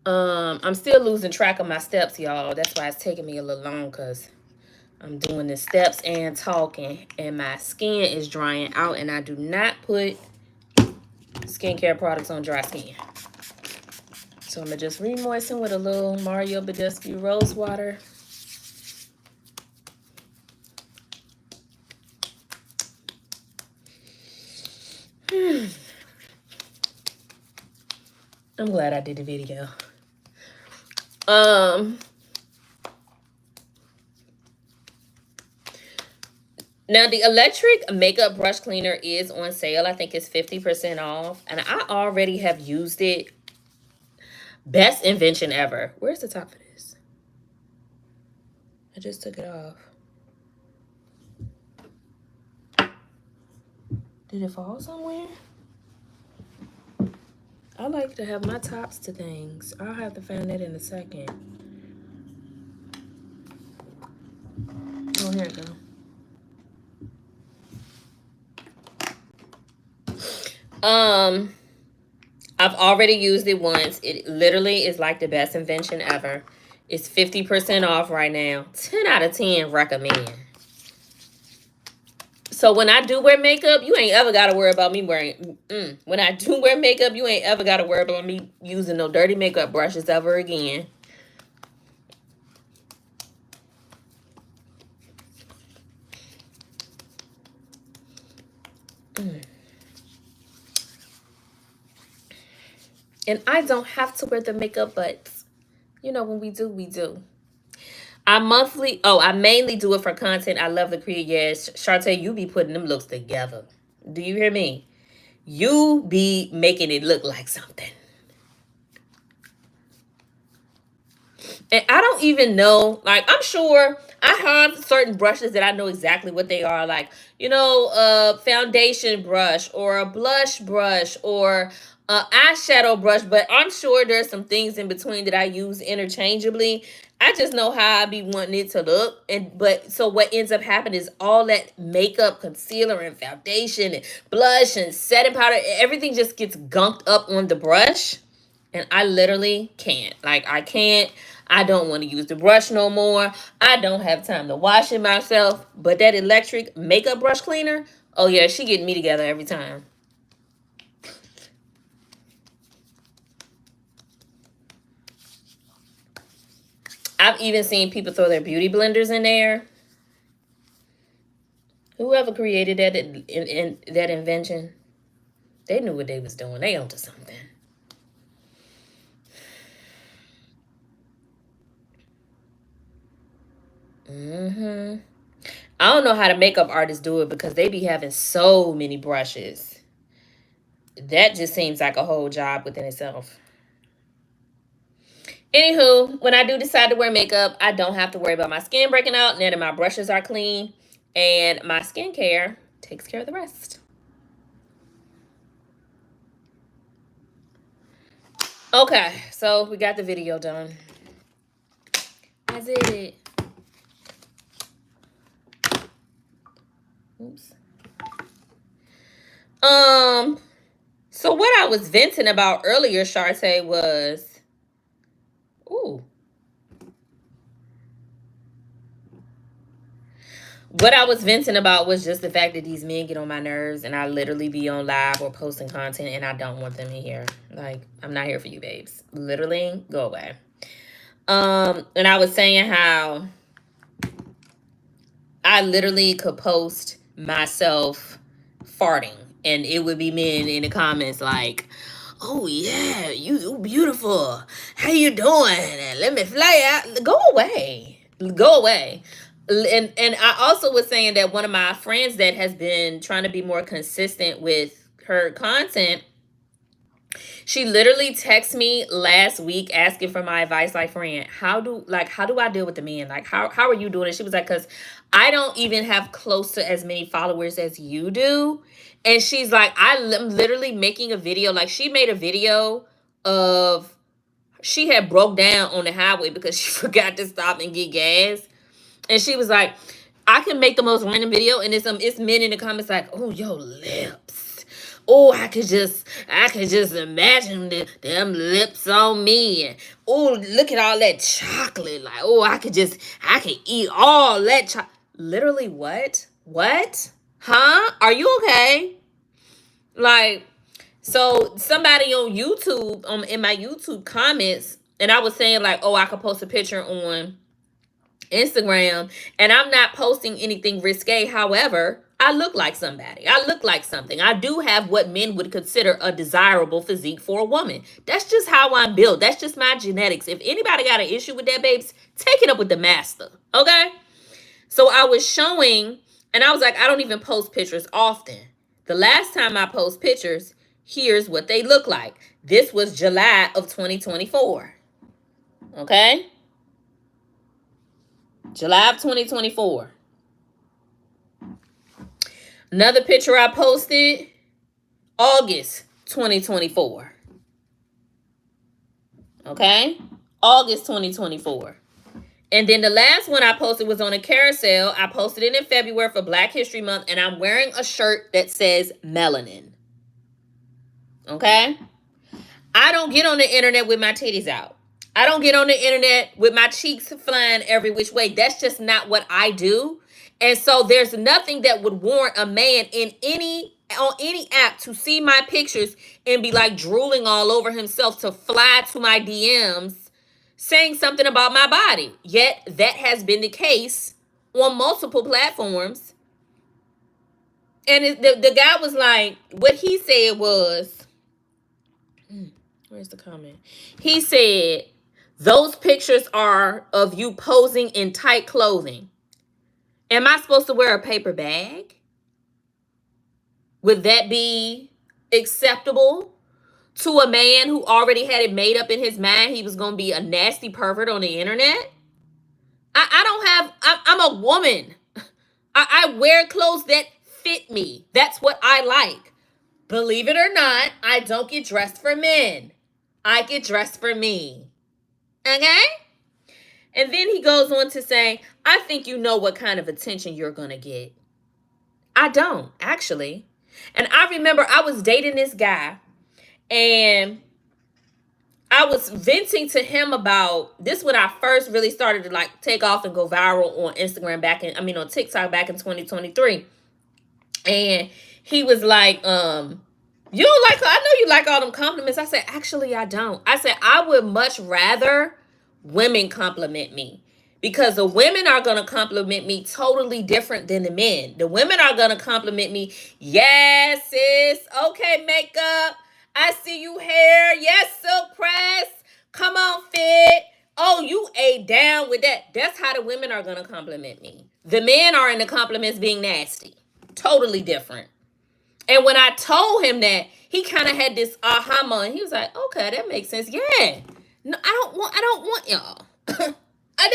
I'm still losing track of my steps, y'all. That's why it's taking me a little long, because I'm doing the steps and talking, and my skin is drying out, and I do not put skincare products on dry skin. So I'm going to just re-moisten with a little Mario Badescu rose water. I'm glad I did the video. Now, the electric makeup brush cleaner is on sale. I think it's 50% off. And I already have used it. Best invention ever. Where's the top of this? I just took it off. Did it fall somewhere? I like to have my tops to things. I'll have to find that in a second. Oh, here it go. I've already used it once. It literally is like the best invention ever. It's 50% off right now. 10 out of 10 recommend. So when I do wear makeup, you ain't ever got to worry about me wearing... When I do wear makeup, you ain't ever got to worry about me using no dirty makeup brushes ever again. And I don't have to wear the makeup, but, you know, when we do, we do. I mainly do it for content. I love the create. Yes, Shartae, you be putting them looks together. Do you hear me? You be making it look like something. And I don't even know, like, I'm sure I have certain brushes that I know exactly what they are. Like, you know, a foundation brush or a blush brush or an eyeshadow brush. But I'm sure there's some things in between that I use interchangeably. I just know how I be wanting it to look. So what ends up happening is all that makeup, concealer, and foundation, and blush, and setting powder, everything just gets gunked up on the brush. And I literally can't. Like, I don't want to use the brush no more. I don't have time to wash it myself. But that electric makeup brush cleaner, oh yeah, she getting me together every time. I've even seen people throw their beauty blenders in there. Whoever created that in that invention, they knew what they was doing. They onto something. I don't know how the makeup artists do it because they be having so many brushes. That just seems like a whole job within itself. Anywho, when I do decide to wear makeup, I don't have to worry about my skin breaking out. None of my brushes are clean. And my skincare takes care of the rest. Okay, so we got the video done. That's it. Oops. So what I was venting about earlier, Shartae, was... Ooh. What I was venting about was just the fact that these men get on my nerves and I literally be on live or posting content and I don't want them in here. Like, I'm not here for you, babes. Literally, go away. And I was saying how I literally could post myself farting and it would be men in the comments like, oh yeah, you beautiful. How you doing? And let me fly out. Go away. Go away. And I also was saying that one of my friends that has been trying to be more consistent with her content, she literally texted me last week asking for my advice, like, friend, how do I deal with the men? Like, how are you doing it? She was like, because I don't even have close to as many followers as you do. And she's like, I'm literally making a video. Like, she made a video of, she had broke down on the highway because she forgot to stop and get gas. And she was like, I can make the most random video and it's men in the comments like, oh, your lips. Oh, I could just imagine them lips on me. And oh, look at all that chocolate. Like, oh, I could eat all that chocolate. Literally, what? What? Huh? Are you okay? Like, so somebody on YouTube, in my YouTube comments, and I was saying like, oh, I could post a picture on Instagram and I'm not posting anything risque. However, I look like somebody. I look like something. I do have what men would consider a desirable physique for a woman. That's just how I'm built. That's just my genetics. If anybody got an issue with that, babes, take it up with the master. Okay? So I was showing, and I was like, I don't even post pictures often. The last time I post pictures, here's what they look like. This was July of 2024. Okay? July of 2024. Another picture I posted, August 2024. Okay? August 2024. And then the last one I posted was on a carousel. I posted it in February for Black History Month, and I'm wearing a shirt that says melanin. Okay? I don't get on the internet with my titties out. I don't get on the internet with my cheeks flying every which way. That's just not what I do. And so there's nothing that would warrant a man on any app to see my pictures and be like drooling all over himself to fly to my DMs saying something about my body. Yet that has been the case on multiple platforms. And the guy was like, what he said was, where's the comment? He said, those pictures are of you posing in tight clothing. Am I supposed to wear a paper bag? Would that be acceptable to a man who already had it made up in his mind he was going to be a nasty pervert on the internet? I'm a woman. I wear clothes that fit me. That's what I like. Believe it or not, I don't get dressed for men. I get dressed for me. Okay? And then he goes on to say, I think you know what kind of attention you're going to get. I don't, actually. And I remember I was dating this guy, and I was venting to him about this when I first really started to like take off and go viral on Instagram on TikTok back in 2023. And he was like, you don't like, I know you like all them compliments. I said, actually, I don't. I said, I would much rather women compliment me, because the women are going to compliment me totally different than the men. The women are going to compliment me. Yes, sis. Okay, makeup. I see you hair. Yes, silk press. Come on, fit. Oh, you ate down with that. That's how the women are going to compliment me. The men are in the compliments being nasty. Totally different. And when I told him that, he kind of had this aha moment. He was like, okay, that makes sense. Yeah. No, I don't want y'all. I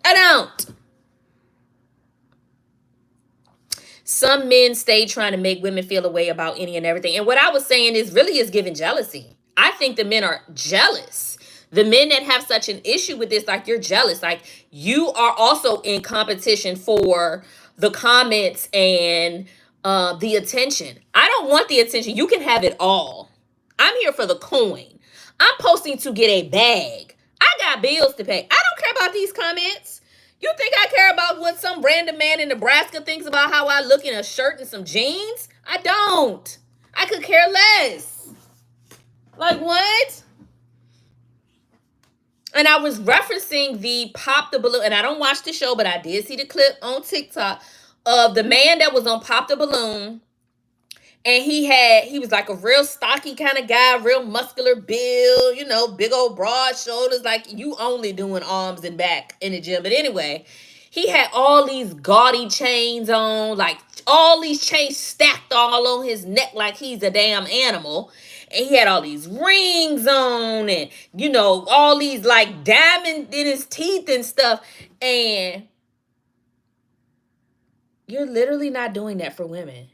don't. Some men stay trying to make women feel a way about any and everything. And what I was saying is giving jealousy. I think the men are jealous. The men that have such an issue with this, like, you're jealous. Like, you are also in competition for the comments and the attention. I don't want the attention. You can have it all. I'm here for the coin. I'm posting to get a bag. I got bills to pay. I don't care about these comments. You think I care about what some random man in Nebraska thinks about how I look in a shirt and some jeans? I don't. I could care less. Like, what? And I was referencing the Pop the Balloon, and I don't watch the show, but I did see the clip on TikTok of the man that was on Pop the Balloon. And he was like a real stocky kind of guy, real muscular build, big old broad shoulders, like you only doing arms and back in the gym. But anyway, he had all these gaudy chains on, like all these chains stacked all on his neck like he's a damn animal. And he had all these rings on and, all these like diamonds in his teeth and stuff. And you're literally not doing that for women.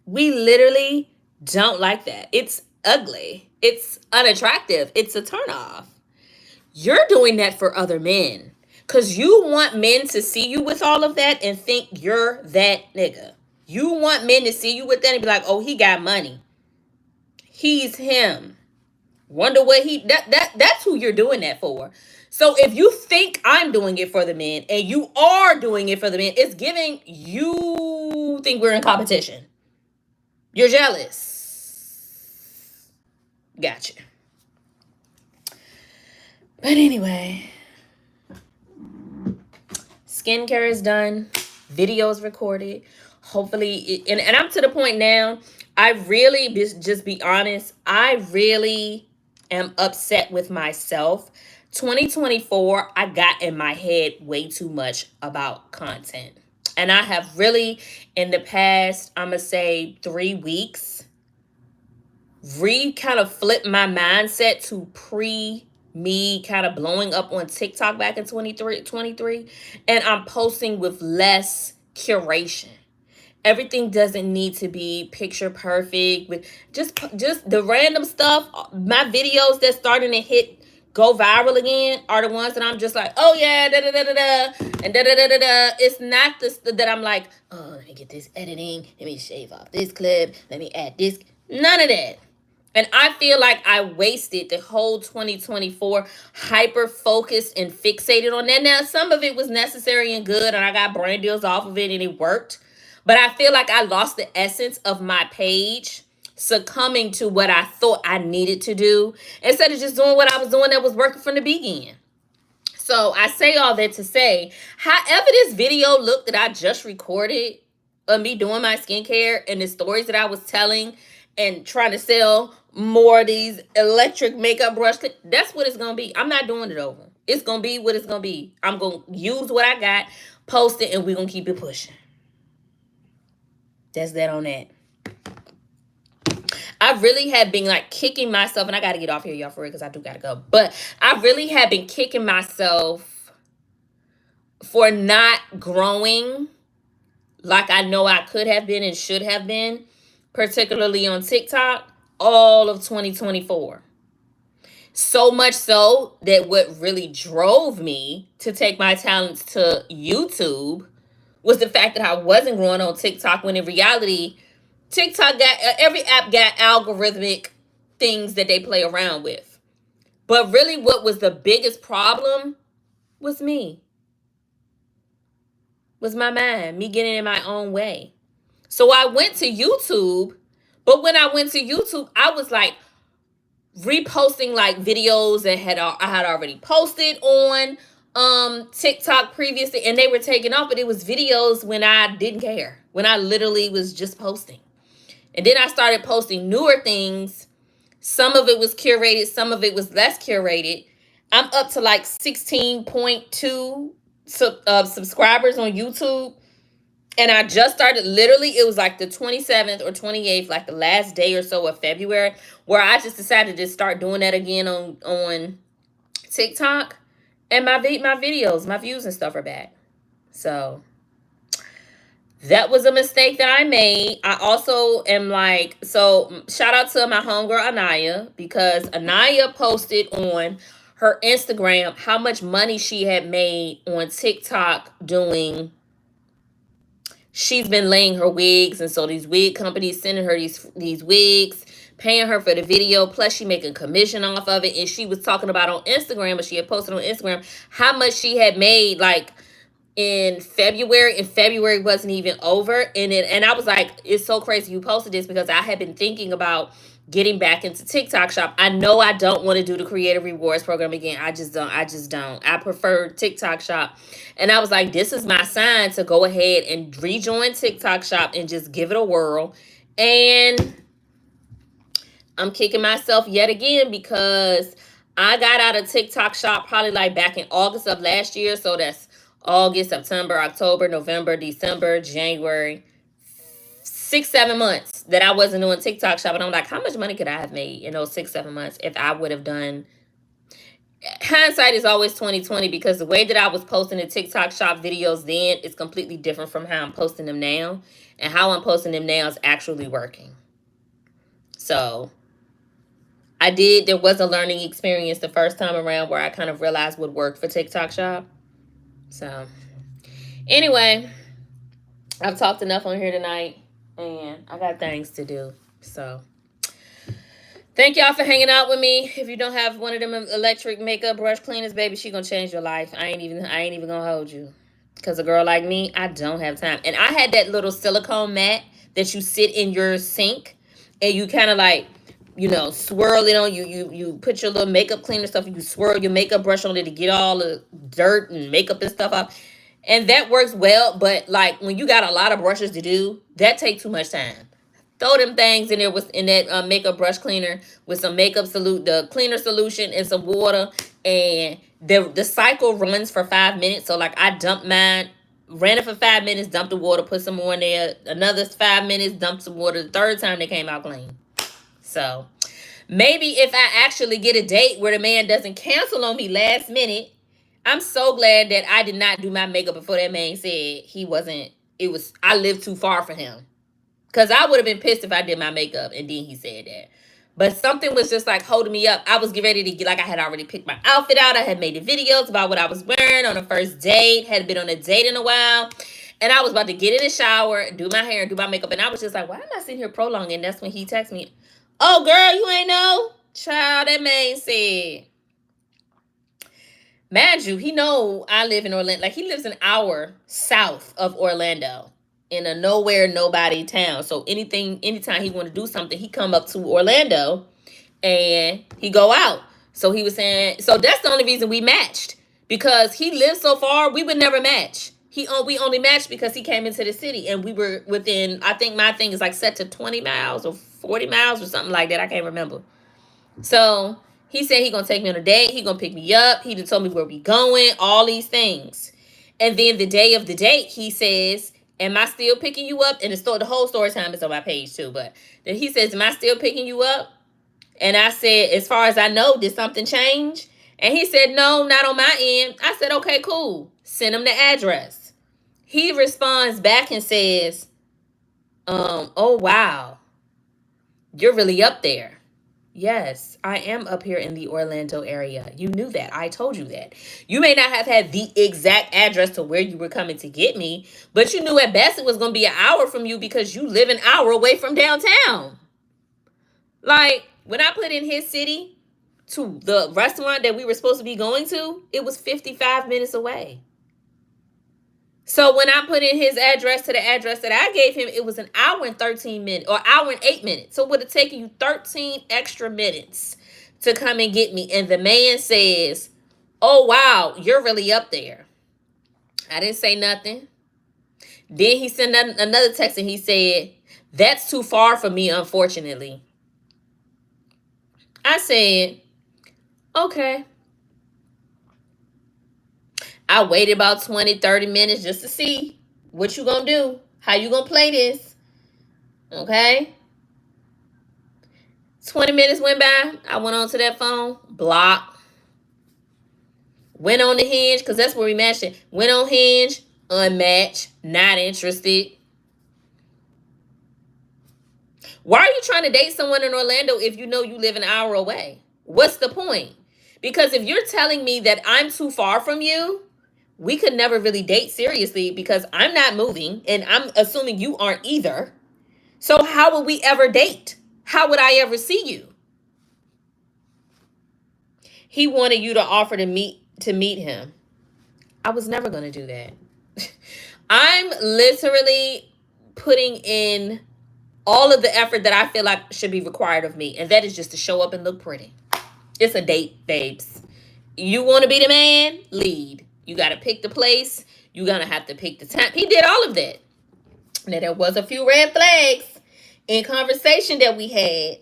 We literally don't like that. It's ugly. It's unattractive. It's a turnoff. You're doing that for other men because you want men to see you with all of that and think you're that nigga. You want men to see you with that and be like, oh, he got money. He's him. Wonder what that's who you're doing that for. So if you think I'm doing it for the men and you are doing it for the men, it's giving you think we're in competition. You're jealous. Gotcha. But anyway, skincare is done. Videos recorded. Hopefully, and I'm to the point now, I really, just be honest, I really am upset with myself. 2024, I got in my head way too much about content. And I have really, in the past, I'm going to say 3 weeks, kind of flipped my mindset to me kind of blowing up on TikTok back in 23. And I'm posting with less curation. Everything doesn't need to be picture perfect. With just the random stuff. My videos that's starting to go viral again are the ones that I'm just like, oh yeah, da da da da da, and da da da da da. It's not that I'm like, oh, let me get this editing, let me shave off this clip, let me add this. None of that. And I feel like I wasted the whole 2024 hyper focused and fixated on that. Now, some of it was necessary and good, and I got brand deals off of it and it worked. But I feel like I lost the essence of my page, succumbing to what I thought I needed to do instead of just doing what I was doing that was working from the beginning. So I say all that to say, however this video looked that I just recorded of me doing my skincare and the stories that I was telling and trying to sell more of these electric makeup brush, that's what it's going to be. I'm not doing it over. It's going to be what it's going to be. I'm going to use what I got, post it, and we're going to keep it pushing. That's that on that. I really have been like kicking myself, and I got to get off here, y'all, for real, because I do got to go. But I really have been kicking myself for not growing like I know I could have been and should have been, particularly on TikTok, all of 2024. So much so that what really drove me to take my talents to YouTube was the fact that I wasn't growing on TikTok, when in reality, TikTok got, every app got algorithmic things that they play around with. But really what was the biggest problem was me. Was my mind, me getting in my own way. So I went to YouTube, but when I went to YouTube, I was like reposting like videos that I had already posted on TikTok previously, and they were taken off, but it was videos when I didn't care, when I literally was just posting. And then I started posting newer things. Some of it was curated, some of it was less curated. I'm up to like 16.2 subscribers on YouTube. And I just started, literally, it was like the 27th or 28th, like the last day or so of February, where I just decided to start doing that again on TikTok. And my videos, my views and stuff are back. So that was a mistake that I made. I also am like, so shout out to my homegirl Anaya, because Anaya posted on her Instagram how much money she had made on TikTok doing, she's been laying her wigs, and so these wig companies sending her these wigs, paying her for the video, plus she making commission off of it. And she was talking about on Instagram, but she had posted on Instagram how much she had made like in February, and February wasn't even over. And I was like, it's so crazy you posted this, because I had been thinking about getting back into TikTok shop. I know I don't want to do the creator rewards program again. I just don't. I prefer TikTok shop. And I was like, this is my sign to go ahead and rejoin TikTok shop and just give it a whirl. And I'm kicking myself yet again, because I got out of TikTok shop probably like back in August of last year. So that's August, September, October, November, December, January. 6-7 months that I wasn't doing TikTok shop. And I'm like, how much money could I have made in those 6-7 months if I would have done? Hindsight is always 2020, because the way that I was posting the TikTok shop videos then is completely different from how I'm posting them now. And how I'm posting them now is actually working. So there was a learning experience the first time around where I kind of realized what worked for TikTok shop. So anyway, I've talked enough on here tonight, and I got things to do. So thank y'all for hanging out with me. If you don't have one of them electric makeup brush cleaners, baby, she gonna change your life. I ain't even gonna hold you. Because a girl like me, I don't have time. And I had that little silicone mat that you sit in your sink, and you kind of like, you know, swirl it on. You put your little makeup cleaner stuff, you swirl your makeup brush on it to get all the dirt and makeup and stuff off. And that works well, but like when you got a lot of brushes to do, that takes too much time. Throw them things in there in that makeup brush cleaner with some the cleaner solution and some water, and the cycle runs for 5 minutes. So like I dumped mine, ran it for 5 minutes, dumped the water, put some more in there, another 5 minutes, dumped some water. The third time they came out clean. So maybe if I actually get a date where the man doesn't cancel on me last minute, I'm so glad that I did not do my makeup before that man said it I lived too far for him. Because I would have been pissed if I did my makeup and then he said that. But something was just like holding me up. I was getting ready to get, like, I had already picked my outfit out. I had made the videos about what I was wearing on the first date. Had been on a date in a while. And I was about to get in the shower, do my hair, do my makeup. And I was just like, why am I sitting here prolonging? That's when he texted me, oh, girl, you ain't know? Child, that man said. Mind you, he know I live in Orlando. Like, he lives an hour south of Orlando in a nowhere, nobody town. So anytime he want to do something, he come up to Orlando and he go out. So he was saying, so that's the only reason we matched, because he lives so far, we would never match. We only matched because he came into the city and we were within, I think my thing is like set to 20 miles or 40 miles or something like that. I can't remember. So he said he gonna take me on a date. He gonna pick me up. He done told me where we going, all these things. And then the day of the date, he says, am I still picking you up? And the whole story time is on my page too. But then he says, am I still picking you up? And I said, as far as I know, did something change? And he said, no, not on my end. I said, okay, cool. Send him the address. He responds back and says, oh, wow. You're really up there. Yes, I am up here in the Orlando area. You knew that. I told you that. You may not have had the exact address to where you were coming to get me, but you knew at best it was going to be an hour from you because you live an hour away from downtown. Like, when I put in his city to the restaurant that we were supposed to be going to, it was 55 minutes away. So when I put in his address to the address that I gave him, it was an hour and 13 minutes or hour and 8 minutes. So it would have taken you 13 extra minutes to come and get me. And the man says, oh, wow, you're really up there. I didn't say nothing. Then he sent another text and he said, that's too far for me, unfortunately. I said, okay. I waited about 20, 30 minutes just to see what you gonna do. How you gonna play this? Okay. 20 minutes went by. I went onto that phone. Block. Went on the Hinge, because that's where we matched it. Went on Hinge. Unmatched. Not interested. Why are you trying to date someone in Orlando if you know you live an hour away? What's the point? Because if you're telling me that I'm too far from you, we could never really date seriously because I'm not moving and I'm assuming you aren't either. So how would we ever date? How would I ever see you? He wanted you to offer to meet him. I was never going to do that. I'm literally putting in all of the effort that I feel like should be required of me. And that is just to show up and look pretty. It's a date, babes. You want to be the man? Lead. You got to pick the place. You're going to have to pick the time. He did all of that. Now, there was a few red flags in conversation that we had.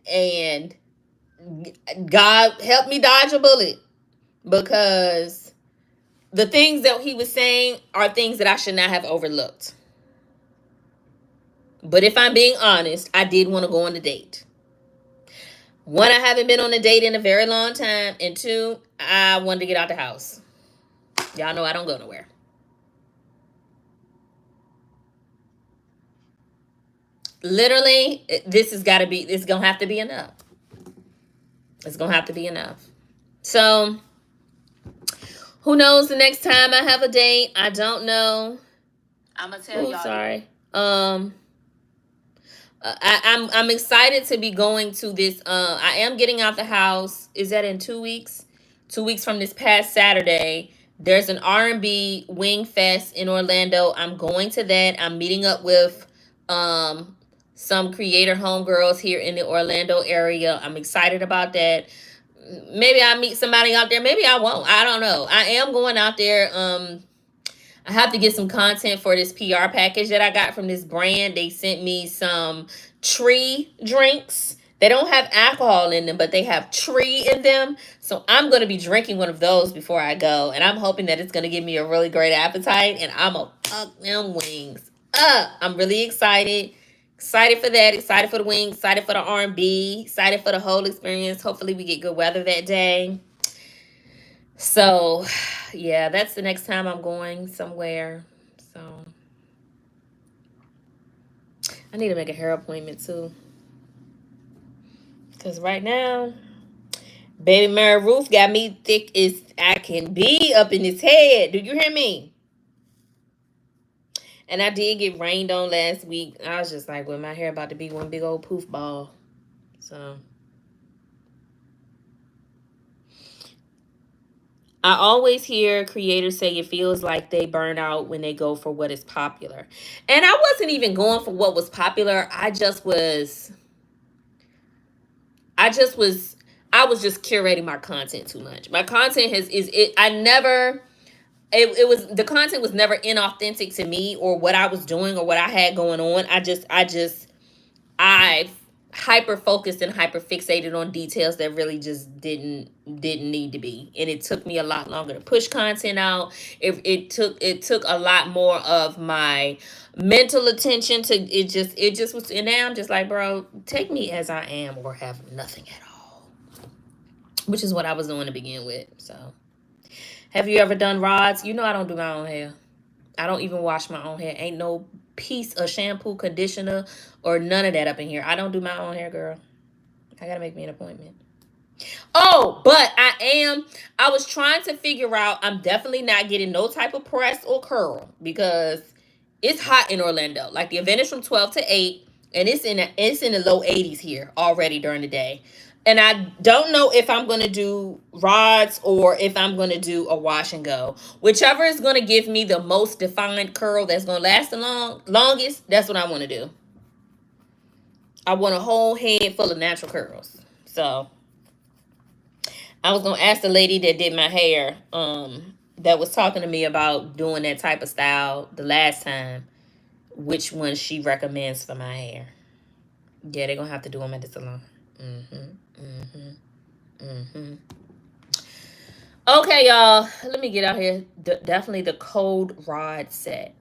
And God helped me dodge a bullet. Because the things that he was saying are things that I should not have overlooked. But if I'm being honest, I did want to go on a date. One, I haven't been on a date in a very long time. And two, I wanted to get out the house. Y'all know I don't go nowhere. Literally, it's going to have to be enough. It's going to have to be enough. So, who knows the next time I have a date? I don't know. I'm going to tell y'all. Sorry. I'm excited to be going to this. I am getting out the house. Is that in 2 weeks? 2 weeks from this past Saturday. There's an R&B Wing Fest in Orlando. I'm going to that. I'm meeting up with some creator homegirls here in the Orlando area. I'm excited about that. Maybe I'll meet somebody out there. Maybe I won't. I don't know. I am going out there. I have to get some content for this PR package that I got from this brand. They sent me some tree drinks. They don't have alcohol in them, but they have tree in them. So I'm going to be drinking one of those before I go. And I'm hoping that it's going to give me a really great appetite. And I'm going to fuck them wings up. I'm really excited. Excited for that. Excited for the wings. Excited for the R&B. Excited for the whole experience. Hopefully we get good weather that day. So, yeah, that's the next time I'm going somewhere. So, I need to make a hair appointment too. Because right now, Baby Mary Ruth got me thick as I can be up in his head. Do you hear me? And I did get rained on last week. I was just like, well, my hair about to be one big old poof ball. So I always hear creators say it feels like they burn out when they go for what is popular. And I wasn't even going for what was popular. I was just curating my content too much. My content was the content was never inauthentic to me or what I was doing or what I had going on. I hyper focused and hyper fixated on details that really just didn't need to be, and it took me a lot longer to push content out. It took a lot more of my mental attention to it just was, and now I'm just like, bro, take me as I am or have nothing at all, which is what I was doing to begin with. So have you ever done rods? You know I don't do my own hair. I don't even wash my own hair. Ain't no piece of shampoo, conditioner, or none of that up in here. I don't do my own hair, girl. I gotta make me an appointment. Oh, but I was trying to figure out, I'm definitely not getting no type of press or curl because it's hot in Orlando. Like the event is from 12 to 8, and it's in the low 80s here already during the day. And I don't know if I'm going to do rods or if I'm going to do a wash and go. Whichever is going to give me the most defined curl that's going to last the longest, that's what I want to do. I want a whole head full of natural curls. So I was going to ask the lady that did my hair, that was talking to me about doing that type of style the last time, which one she recommends for my hair. Yeah, they're going to have to do them at the salon. Okay, y'all. Let me get out here. Definitely the cold rod set.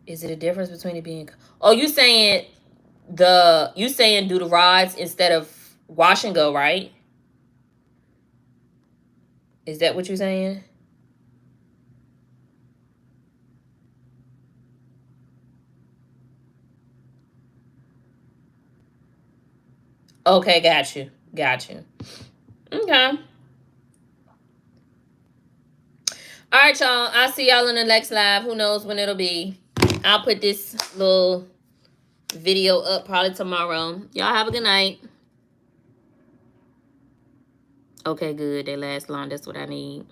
Is it a difference between it being... Oh, you saying do the rods instead of wash and go, right? Is that what you're saying? Okay, got you. Okay. All right, y'all. I'll see y'all in the next live. Who knows when it'll be. I'll put this little video up probably tomorrow. Y'all have a good night. Okay, good. They last long. That's what I need.